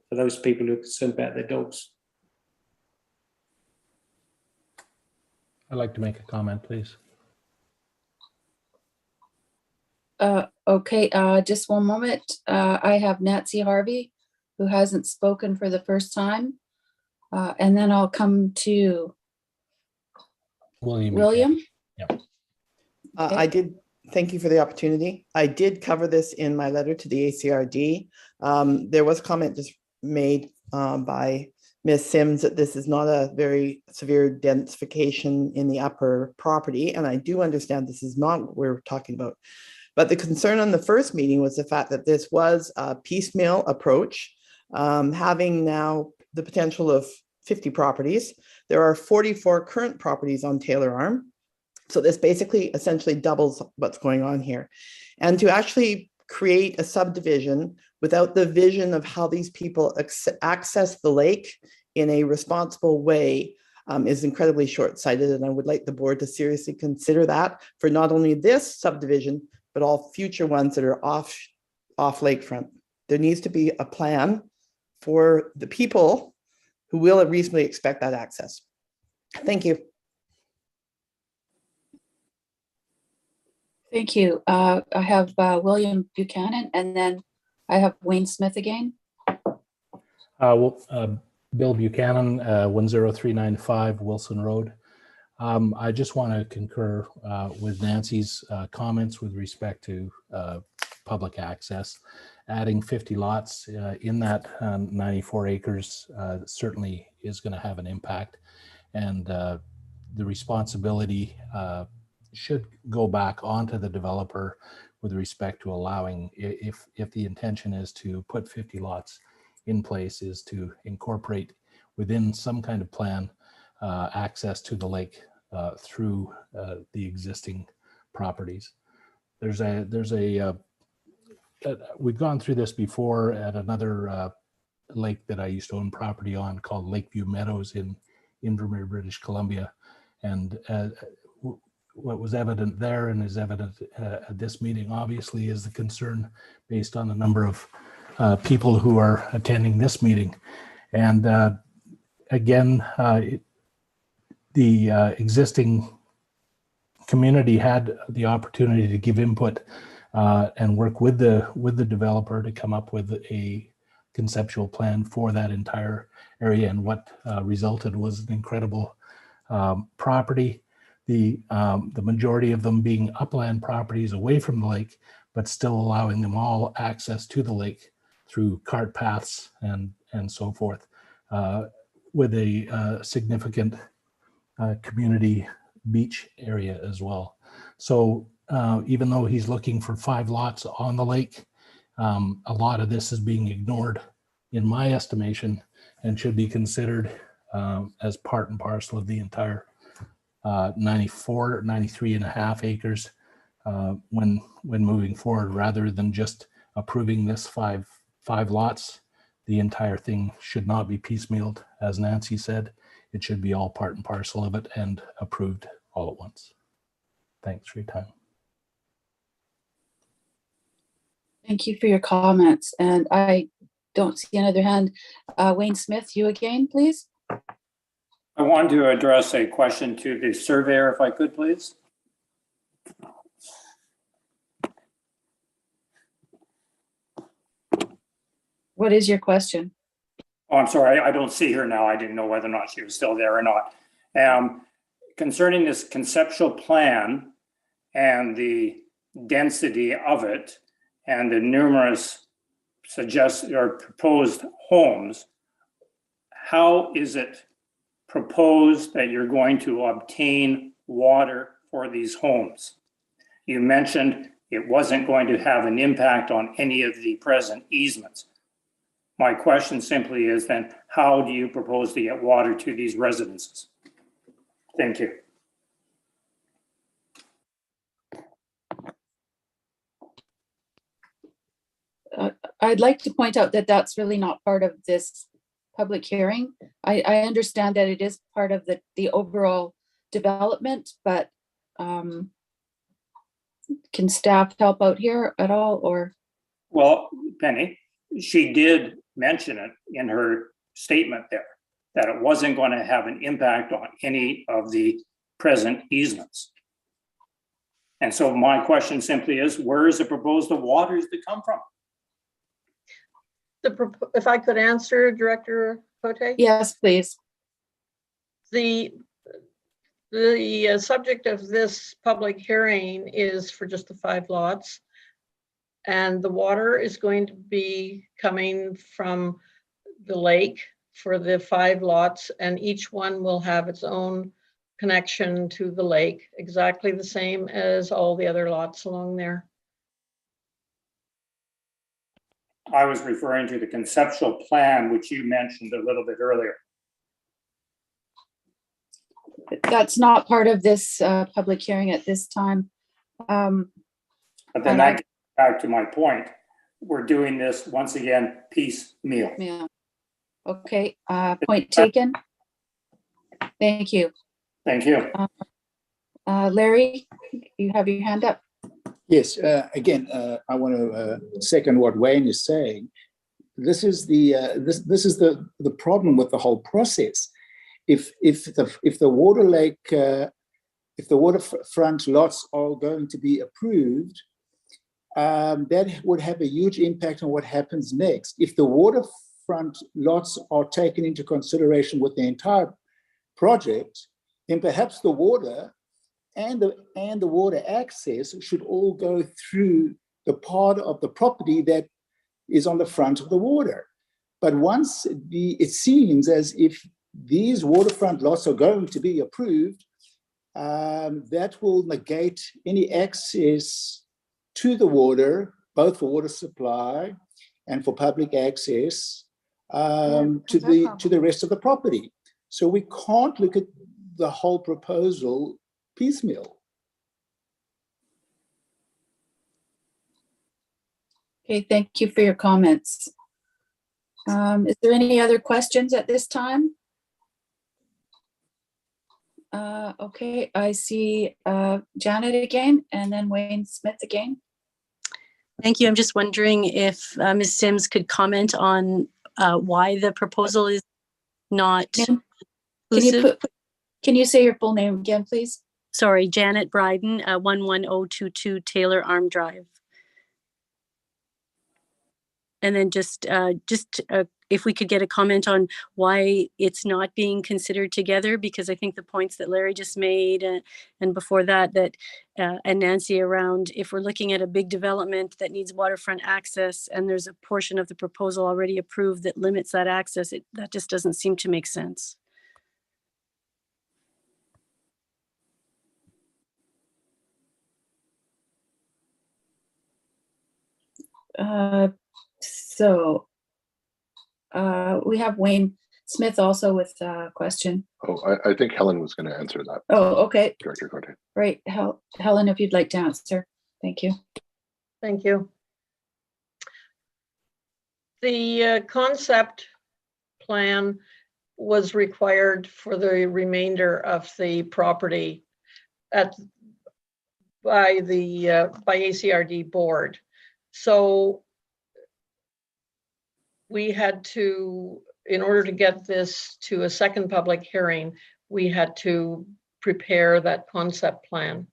for those people who are concerned about their dogs. I'd like to make a comment, please. Okay, just one moment. I have Nancy Harvey, who hasn't spoken for the first time. And then I'll come to William. Yep. Okay. Thank you for the opportunity. I did cover this in my letter to the ACRD. There was a comment just made by Ms. Sims that this is not a very severe densification in the upper property. And I do understand this is not what we're talking about. But the concern on the first meeting was the fact that this was a piecemeal approach, having now the potential of 50 properties. There are 44 current properties on Taylor Arm. So this basically essentially doubles what's going on here. And to actually create a subdivision without the vision of how these people access the lake in a responsible way is incredibly short-sighted. And I would like the board to seriously consider that for not only this subdivision, but all future ones that are off lakefront. There needs to be a plan for the people who will reasonably expect that access. Thank you. Thank you. I have William Buchanan, and then I have Wayne Smith again. Bill Buchanan, 10395 Wilson Road. I just want to concur with Nancy's comments with respect to public access. Adding 50 lots in that 94 acres certainly is going to have an impact, and the responsibility should go back onto the developer with respect to allowing, if the intention is to put 50 lots in place, is to incorporate within some kind of plan access to the lake through the existing properties. We've gone through this before at another lake that I used to own property on called Lakeview Meadows in Invermere, British Columbia. And what was evident there and is evident at this meeting, obviously, is the concern based on the number of people who are attending this meeting. And again, the existing community had the opportunity to give input and work with the developer to come up with a conceptual plan for that entire area. And what resulted was an incredible property. The majority of them being upland properties away from the lake, but still allowing them all access to the lake through cart paths and so forth, with a significant community beach area as well. So even though he's looking for 5 lots on the lake, a lot of this is being ignored in my estimation and should be considered as part and parcel of the entire 93 and a half acres when moving forward, rather than just approving this five lots. The entire thing should not be piecemealed, as Nancy said. It should be all part and parcel of it and approved all at once. Thanks for your time. Thank you for your comments. And I don't see another hand. Wayne Smith, you again, please. I wanted to address a question to the surveyor, if I could, please. What is your question? Oh, I'm sorry, I don't see her now. I didn't know whether or not she was still there or not. concerning this conceptual plan and the density of it and the numerous suggested or proposed homes, how is it proposed that you're going to obtain water for these homes? You mentioned it wasn't going to have an impact on any of the present easements. My question simply is then, how do you propose to get water to these residences? Thank you. I'd like to point out that that's really not part of this public hearing. I understand that it is part of the overall development, but can staff help out here at all, or? Well, Penny, she did mention it in her statement there, that it wasn't going to have an impact on any of the present easements. And so my question simply is, where is the proposed waters to come from? If I could answer, Director Cote? Yes, please. The subject of this public hearing is for just the 5 lots. And the water is going to be coming from the lake for the 5 lots, and each one will have its own connection to the lake, exactly the same as all the other lots along there. I was referring to the conceptual plan, which you mentioned a little bit earlier. That's not part of this public hearing at this time. But then that gets back to my point. We're doing this once again piecemeal. Yeah. Okay. Point taken. Thank you. Thank you. Larry, you have your hand up. Yes, again, I want to second what Wayne is saying. This is the problem with the whole process. If the waterfront lots are going to be approved, that would have a huge impact on what happens next. If the waterfront lots are taken into consideration with the entire project, then perhaps the water and the water access should all go through the part of the property that is on the front of the water. But once it seems as if these waterfront lots are going to be approved, that will negate any access to the water, both for water supply and for public access to the rest of the property. So we can't look at the whole proposal piecemeal. Okay, thank you for your comments. Is there any other questions at this time? Okay, I see Janet again, and then Wayne Smith again. Thank you. I'm just wondering if Ms. Sims could comment on why the proposal is not inclusive. Can you say your full name again, please? Sorry, Janet Bryden, 11022 Taylor Arm Drive. And then just if we could get a comment on why it's not being considered together, because I think the points that Larry just made and before that and Nancy around, if we're looking at a big development that needs waterfront access and there's a portion of the proposal already approved that limits that access, that just doesn't seem to make sense. We have Wayne Smith also with a question. Oh, I think Helen was going to answer that. Oh, okay. Director Cote. Right, Helen, if you'd like to answer. Thank you. Thank you. The concept plan was required for the remainder of the property by ACRD board. So we had to, in order to get this to a second public hearing, we had to prepare that concept plan.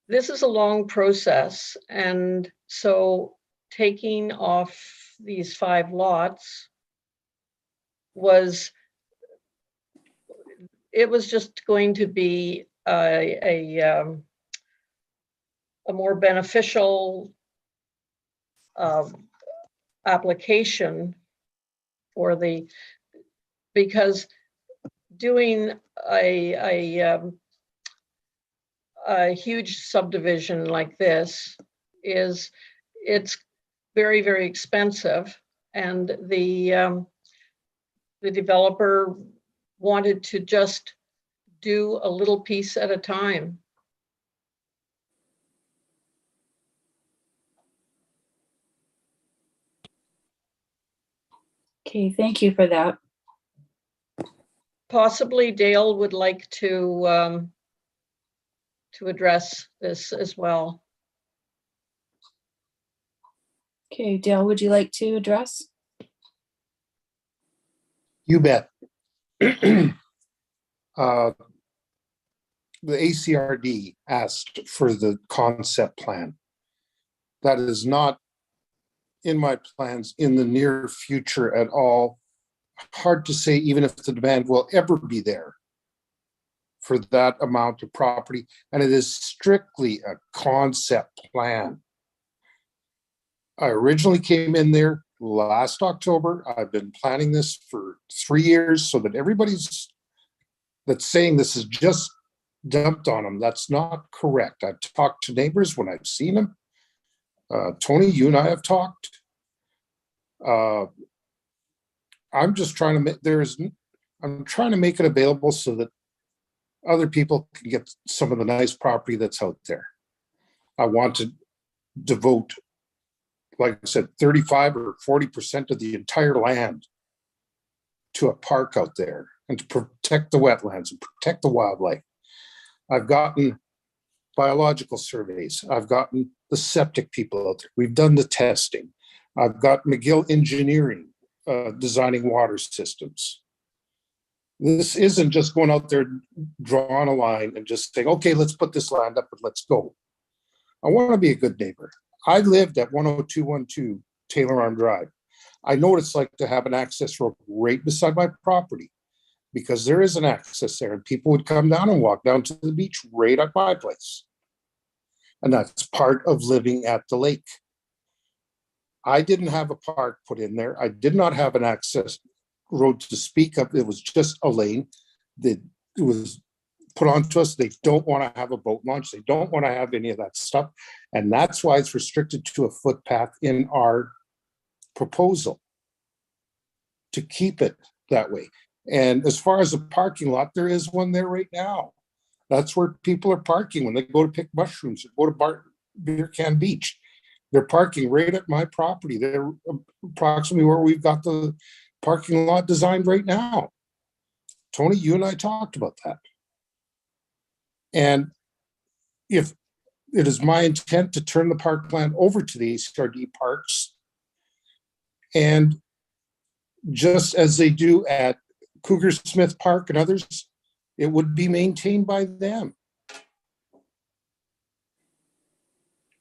This is a long process, and so taking off these 5 lots was, it was just going to be a more beneficial application for the, because doing a huge subdivision like this it's very, very expensive, and the developer wanted to just do a little piece at a time. Okay, thank you for that. Possibly Dale would like to address this as well. Okay, Dale, would you like to address? You bet. The ACRD asked for the concept plan. That is not in my plans in the near future at all. Hard to say even if the demand will ever be there for that amount of property. And it is strictly a concept plan. I originally came in there last October. I've been planning this for 3 years so that everybody's that's saying this is just dumped on them. That's not correct. I've talked to neighbors when I've seen them. Tony, you and I have talked. I'm just trying to make I'm trying to make it available so that other people can get some of the nice property that's out there. I want to devote, like I said, 35 or 40% of the entire land to a park out there and to protect the wetlands and protect the wildlife. I've gotten biological surveys. I've gotten the septic people out there. We've done the testing. I've got McGill Engineering designing water systems. This isn't just going out there, drawing a line and just saying, okay, let's put this land up and let's go. I want to be a good neighbor. I lived at 10212 Taylor Arm Drive. I know what it's like to have an access road right beside my property, because there is an access there and people would come down and walk down to the beach right at my place. And that's part of living at the lake. I didn't have a park put in there. I did not have an access road to speak of. It was just a lane that was put onto us. They don't want to have a boat launch. They don't want to have any of that stuff. And that's why it's restricted to a footpath in our proposal, to keep it that way. And as far as a parking lot, there is one there right now. That's where people are parking when they go to pick mushrooms or go to Beer Can Beach. They're parking right at my property. They're approximately where we've got the parking lot designed right now. Tony, you and I talked about that. And if it is my intent to turn the park plan over to the ACRD parks, and just as they do at Cougar Smith Park and others, it would be maintained by them.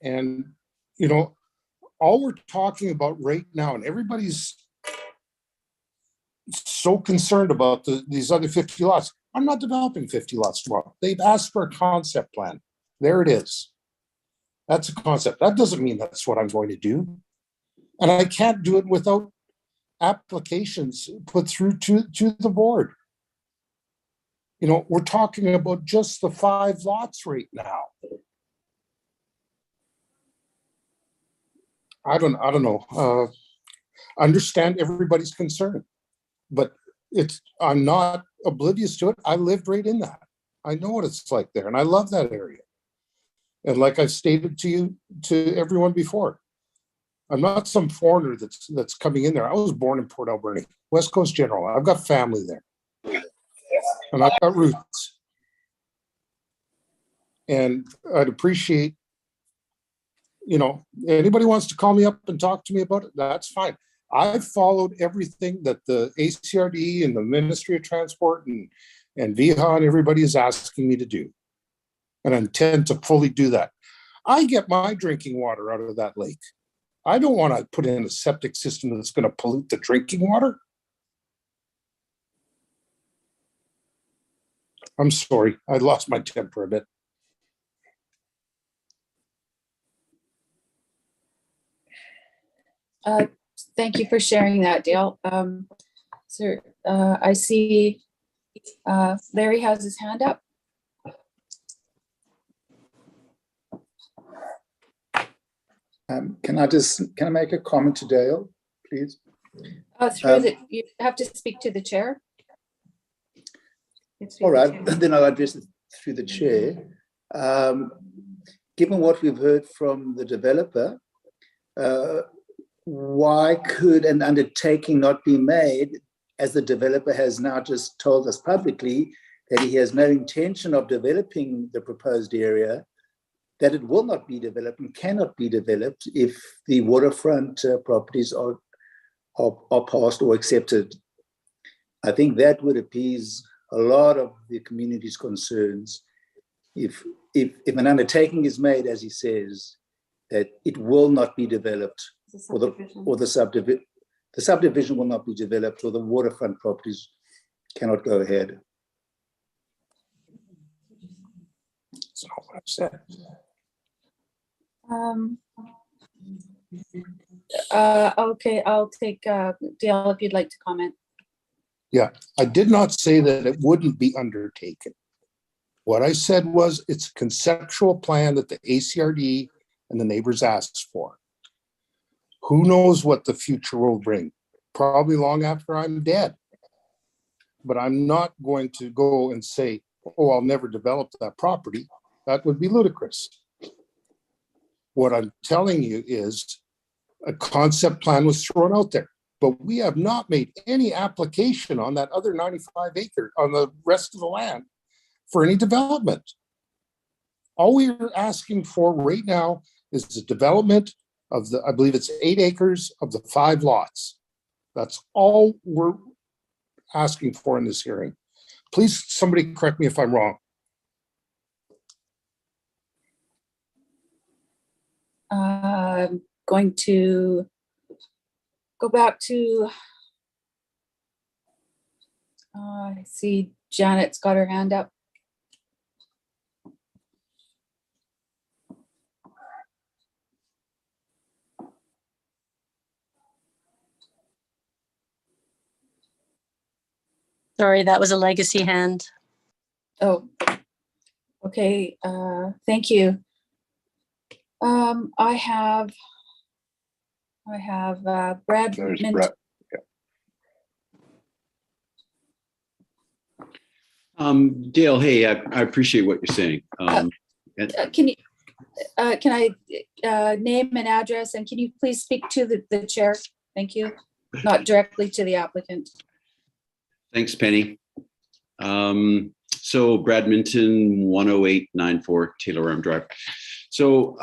And, you know, all we're talking about right now, and everybody's so concerned about these other 50 lots. I'm not developing 50 lots tomorrow. They've asked for a concept plan. There it is. That's a concept. That doesn't mean that's what I'm going to do. And I can't do it without applications put through to the board. You know, we're talking about just the 5 lots right now. I don't know. Understand everybody's concern, but I'm not oblivious to it. I lived right in that. I know what it's like there, and I love that area. And like I've stated to everyone before, I'm not some foreigner that's coming in there. I was born in Port Alberni, West Coast General. I've got family there, and I've got roots. And I'd appreciate, you know, anybody wants to call me up and talk to me about it, that's fine. I've followed everything that the ACRD and the Ministry of Transport and VHA and everybody is asking me to do. And I intend to fully do that. I get my drinking water out of that lake. I don't want to put in a septic system that's going to pollute the drinking water. I'm sorry, I lost my temper a bit. Thank you for sharing that, Dale. Sir, I see Larry has his hand up. Can I make a comment to Dale, please? You have to speak to the chair. All right, then I'll address it through the chair. Given what we've heard from the developer, why could an undertaking not be made, as the developer has now just told us publicly that he has no intention of developing the proposed area, that it will not be developed and cannot be developed if the waterfront properties are passed or accepted? I think that would appease a lot of the community's concerns. If an undertaking is made, as he says, that it will not be developed, the subdivision will not be developed, or the waterfront properties cannot go ahead. That's not what I've said. Okay, I'll take Dale if you'd like to comment. Yeah, I did not say that it wouldn't be undertaken. What I said was it's a conceptual plan that the ACRD and the neighbors asked for. Who knows what the future will bring? Probably long after I'm dead. But I'm not going to go and say, oh, I'll never develop that property. That would be ludicrous. What I'm telling you is a concept plan was thrown out there, but we have not made any application on that other 95 acre, on the rest of the land, for any development. All we are asking for right now is the development of the, I believe it's 8 acres of the 5 lots. That's all we're asking for in this hearing. Please, somebody correct me if I'm wrong. I'm going to go back to, I see Janet's got her hand up. Sorry, that was a legacy hand. Oh, okay, thank you. I have Brad. There's Brett. Dale, hey, I appreciate what you're saying. Can I name and address, and can you please speak to the chair? Thank you. Not directly to the applicant. Thanks, Penny. So Brad Minton, 10894 Taylor Arm Drive. So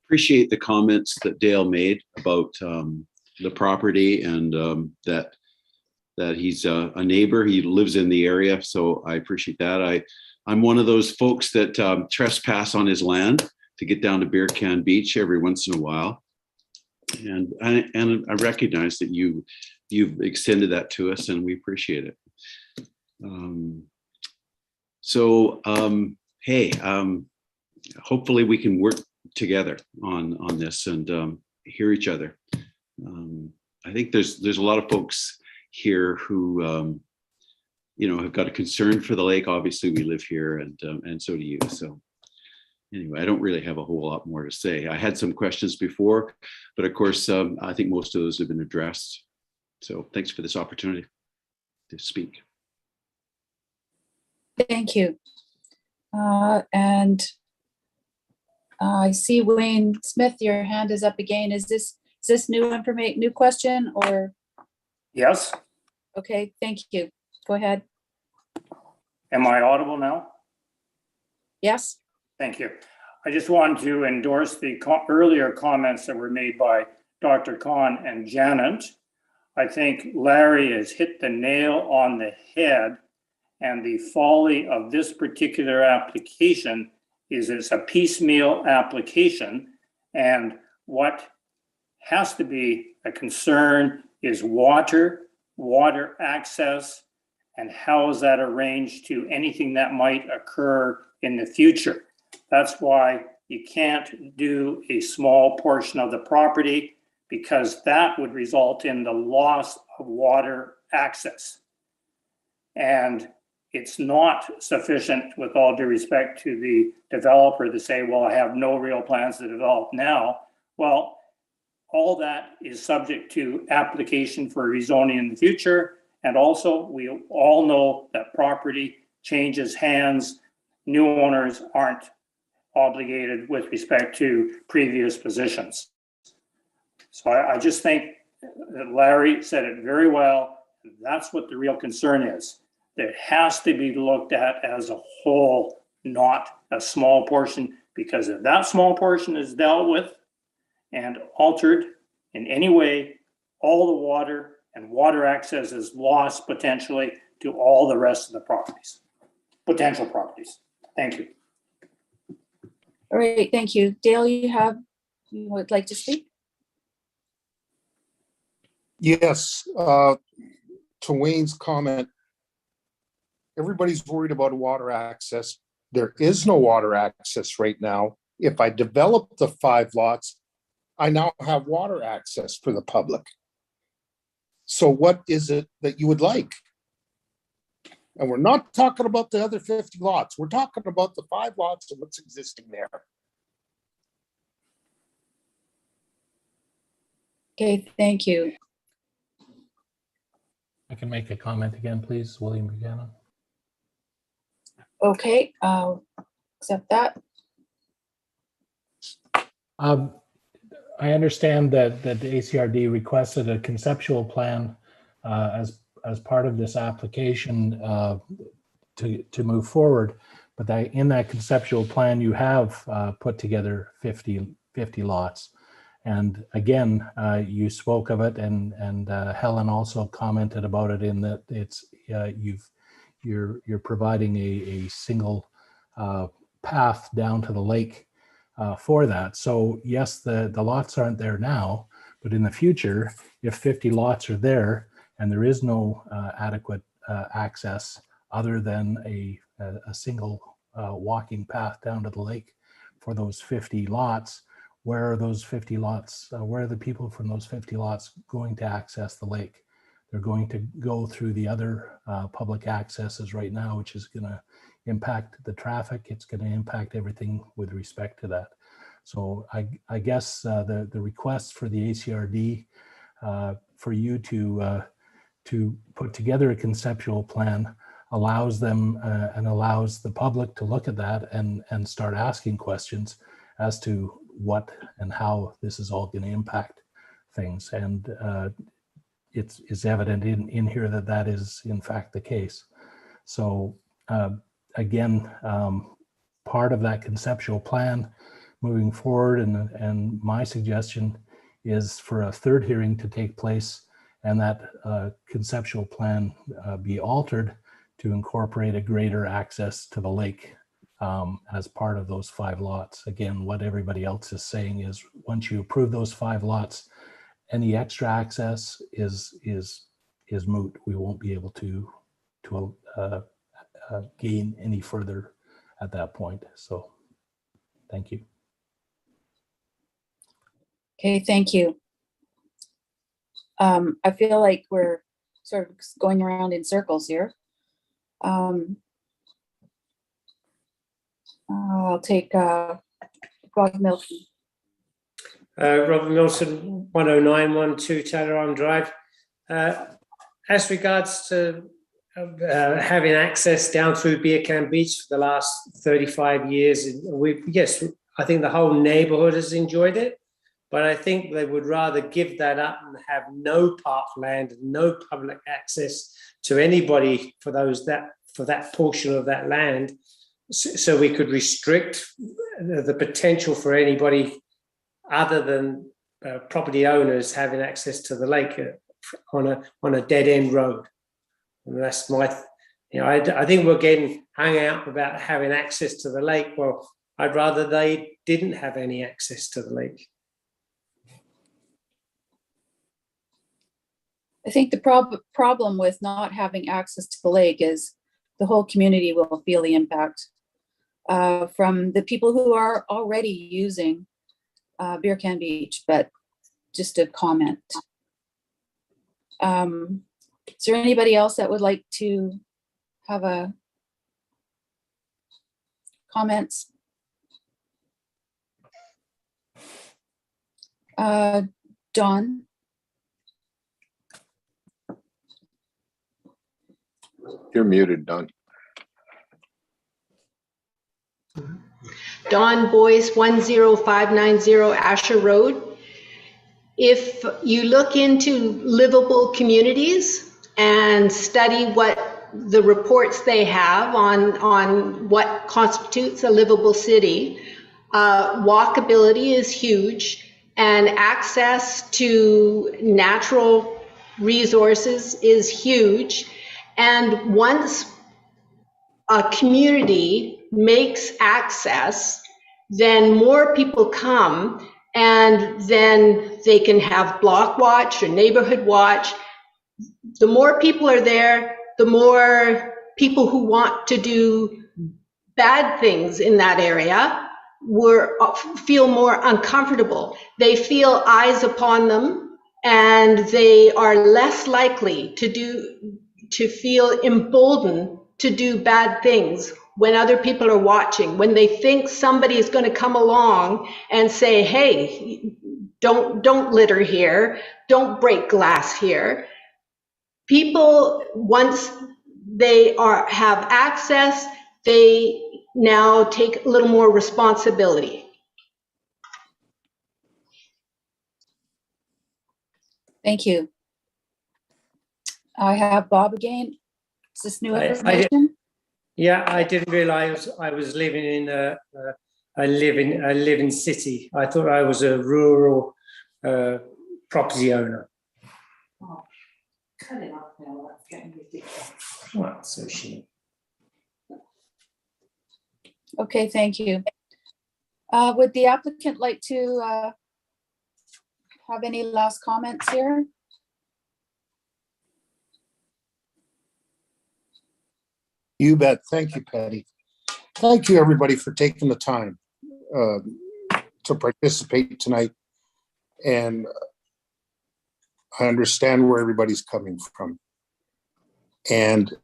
appreciate the comments that Dale made about the property, and that he's a neighbor. He lives in the area, so I appreciate that. I'm one of those folks that trespass on his land to get down to Beer Can Beach every once in a while, and I recognize that you've extended that to us, and we appreciate it. Hey, hopefully we can work together on this and hear each other. I think there's a lot of folks here who have got a concern for the lake. Obviously, we live here, and so do you. So anyway, I don't really have a whole lot more to say. I had some questions before, but of course, I think most of those have been addressed. So thanks for this opportunity to speak. Thank you. And I see Wayne Smith, your hand is up again. Is this new question or? Yes. Okay, thank you. Go ahead. Am I audible now? Yes. Thank you. I just wanted to endorse the earlier comments that were made by Dr. Khan and Janet. I think Larry has hit the nail on the head, and the folly of this particular application is it's a piecemeal application, and what has to be a concern is water access, and how is that arranged to anything that might occur in the future. That's why you can't do a small portion of the property, because that would result in the loss of water access. And it's not sufficient, with all due respect to the developer, to say, well, I have no real plans to develop now. Well, all that is subject to application for rezoning in the future. And also, we all know that property changes hands. New owners aren't obligated with respect to previous positions. So I just think that Larry said it very well. That's what the real concern is. It has to be looked at as a whole, not a small portion, because if that small portion is dealt with and altered in any way, all the water and water access is lost potentially to all the rest of the properties, potential properties. Thank you. All right, thank you. Dale, you would like to speak? Yes, to Wayne's comment, everybody's worried about water access. There is no water access right now. If I develop the 5 lots, I now have water access for the public. So what is it that you would like? And we're not talking about the other 50 lots. We're talking about the 5 lots and what's existing there. Okay, thank you. I can make a comment again, please, William Buchanan. Okay, I'll accept that. I understand that the ACRD requested a conceptual plan as part of this application to move forward, but in that conceptual plan you have put together 50 lots. And again, you spoke of it, and Helen also commented about it, in that it's you're providing a single path down to the lake for that. So yes, the lots aren't there now, but in the future, if 50 lots are there and there is no adequate access other than a single walking path down to the lake for those 50 lots, where are those 50 lots? Where are the people from those 50 lots going to access the lake? They're going to go through the other public accesses right now, which is going to impact the traffic. It's going to impact everything with respect to that. So I guess the request for the ACRD for you to put together a conceptual plan allows them and allows the public to look at that and start asking questions as to what and how this is all going to impact things. And it's evident in here that is in fact the case. So again, part of that conceptual plan moving forward, and my suggestion is for a third hearing to take place, and that conceptual plan be altered to incorporate a greater access to the lake as part of those 5 lots. Again, what everybody else is saying is once you approve those 5 lots, any extra access is moot. We won't be able to gain any further at that point. So thank you. Okay, thank you. I feel like we're sort of going around in circles here. I'll take Rob Milton. Robert Milson, 10912 Taylor Arm Drive. As regards to having access down through Beercan Beach for the last 35 years, yes, I think the whole neighborhood has enjoyed it, but I think they would rather give that up and have no parkland, no public access to anybody for that portion of that land, so we could restrict the potential for anybody other than property owners having access to the lake on a dead end road. And that's my, I think we're getting hung out about having access to the lake. Well, I'd rather they didn't have any access to the lake. I think the problem with not having access to the lake is the whole community will feel the impact from the people who are already using Beer Can Beach, but just a comment. Is there anybody else that would like to have a comments? Dawn? You're muted, Don. Dawn Boyce, 10590 Asher Road. If you look into livable communities and study what the reports they have on what constitutes a livable city, walkability is huge, and access to natural resources is huge. And once a community makes access, then more people come, and then they can have block watch or neighborhood watch. The more people are there, the more people who want to do bad things in that area feel more uncomfortable. They feel eyes upon them, and they are less likely to feel emboldened to do bad things when other people are watching, when they think somebody is going to come along and say, hey, don't litter here, don't break glass here. People, once they have access, they now take a little more responsibility. Thank you. I have Bob again. Is this new information? Yeah, I didn't realize I was living in I live in city. I thought I was a rural property owner. Oh, cut it off now. That's getting ridiculous. Well, so she. Okay, thank you. Would the applicant like to have any last comments here? You bet. Thank you, Patty. Thank you, everybody, for taking the time to participate tonight. And I understand where everybody's coming from. And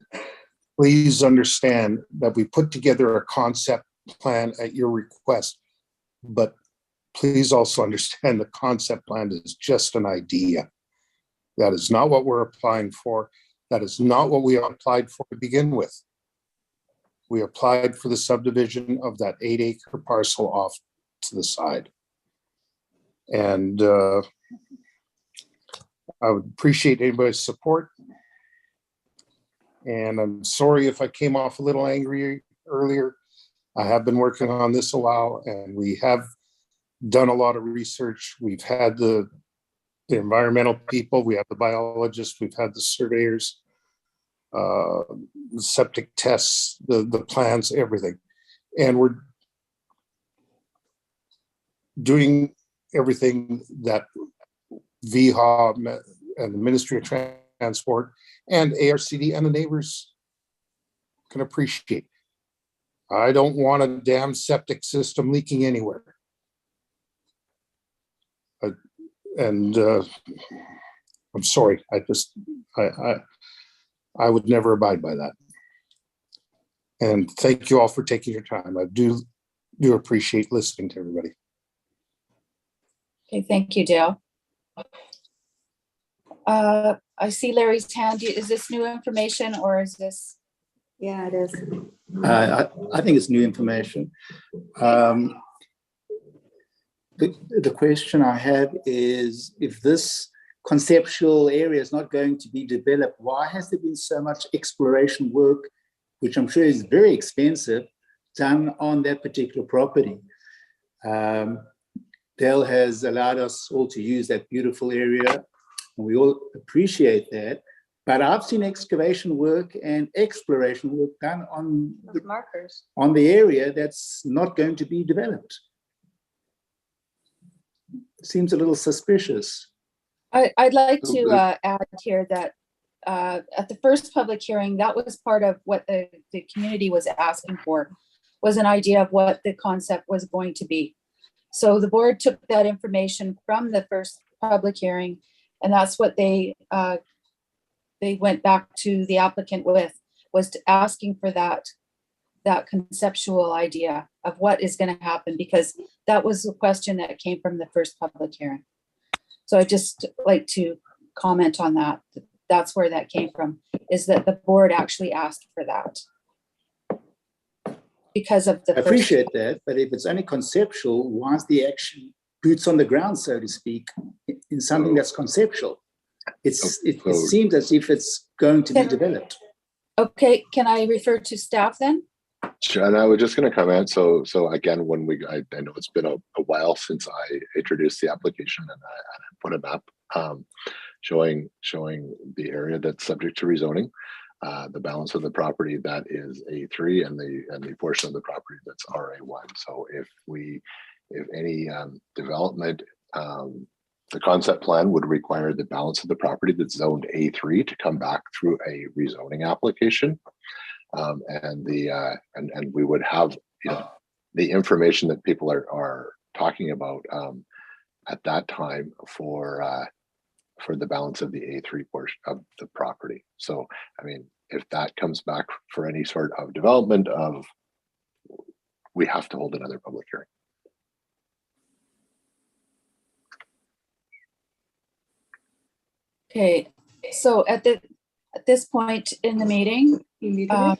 please understand that we put together a concept plan at your request, but please also understand the concept plan is just an idea. That is not what we're applying for. That is not what we applied for to begin with. We applied for the subdivision of that 8-acre parcel off to the side. And I would appreciate anybody's support. And I'm sorry if I came off a little angry earlier. I have been working on this a while, and we have done a lot of research. We've had the environmental people, we have the biologists, we've had the surveyors, the septic tests, the plans, everything. And we're doing everything that VHA and the Ministry of Transport and ARCD and the neighbors can appreciate. I don't want a damn septic system leaking anywhere. And I'm sorry, I would never abide by that. And thank you all for taking your time. I do appreciate listening to everybody. Okay, thank you, Dale. I see Larry's hand. Is this new information or is this? Yeah, it is. I think it's new information. The question I have is, if this conceptual area is not going to be developed, why has there been so much exploration work, which I'm sure is very expensive, done on that particular property? Dale has allowed us all to use that beautiful area, and we all appreciate that. But I've seen excavation work and exploration work done on markers on the area that's not going to be developed. Seems a little suspicious. I'd like Oh, to good. add here that at the first public hearing, that was part of what the community was asking for, was an idea of what the concept was going to be. So the board took that information from the first public hearing, and that's what they went back to the applicant with, was to asking for that conceptual idea of what is going to happen, because that was the question that came from the first public hearing. So I just like to comment on that. That's where that came from, is that the board actually asked for that. Because of the I appreciate that, but if it's only conceptual, why's the action boots on the ground, so to speak, in something that's conceptual? It seems as if it's going to be developed. Okay, can I refer to staff then? Sure, and I was just going to comment. So again, I know it's been a while since I introduced the application, and I put a map showing the area that's subject to rezoning, the balance of the property that is A3, and the portion of the property that's RA1. So if any development, the concept plan would require the balance of the property that's zoned A3 to come back through a rezoning application. And we would have, the information that people are talking about at that time for the balance of the A3 portion of the property. So, I mean, if that comes back for any sort of development we have to hold another public hearing. Okay, so at this point in the meeting, if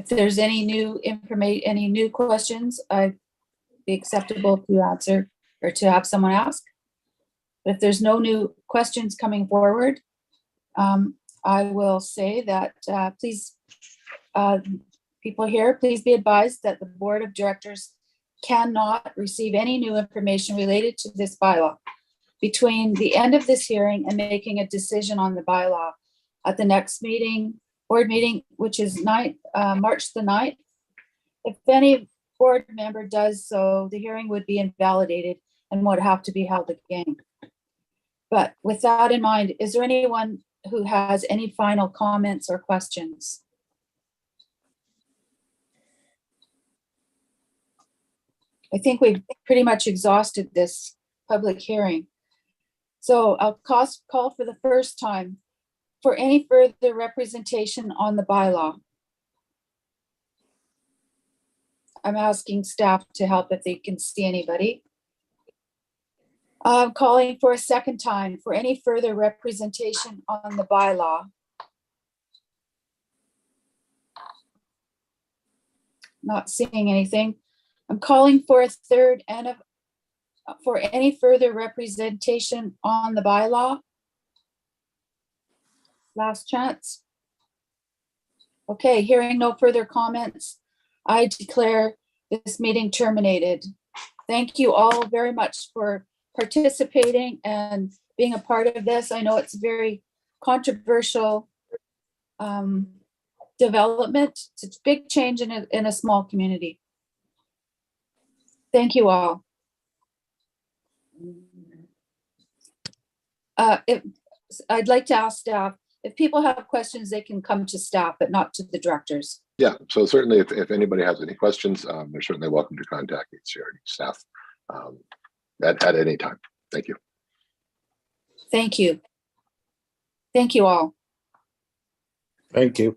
there's any new information, any new questions, I'd be acceptable to answer or to have someone ask. But if there's no new questions coming forward, I will say that please, people here, please be advised that the board of directors cannot receive any new information related to this bylaw between the end of this hearing and making a decision on the bylaw at the next board meeting, which is March the 9th. If any board member does so, the hearing would be invalidated and would have to be held again. But with that in mind, is there anyone who has any final comments or questions? I think we've pretty much exhausted this public hearing. So I'll call for the first time for any further representation on the bylaw. I'm asking staff to help if they can see anybody. I'm calling for a second time for any further representation on the bylaw. Not seeing anything. I'm calling for a third and for any further representation on the bylaw. Last chance. Okay, hearing no further comments, I declare this meeting terminated. Thank you all very much for participating and being a part of this. I know it's a very controversial development. It's a big change in a small community. Thank you all. I'd like to ask staff, if people have questions, they can come to staff, but not to the directors. Yeah, so certainly if anybody has any questions, they're certainly welcome to contact the CRD staff at any time. Thank you. Thank you. Thank you all. Thank you.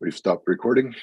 We've stopped recording.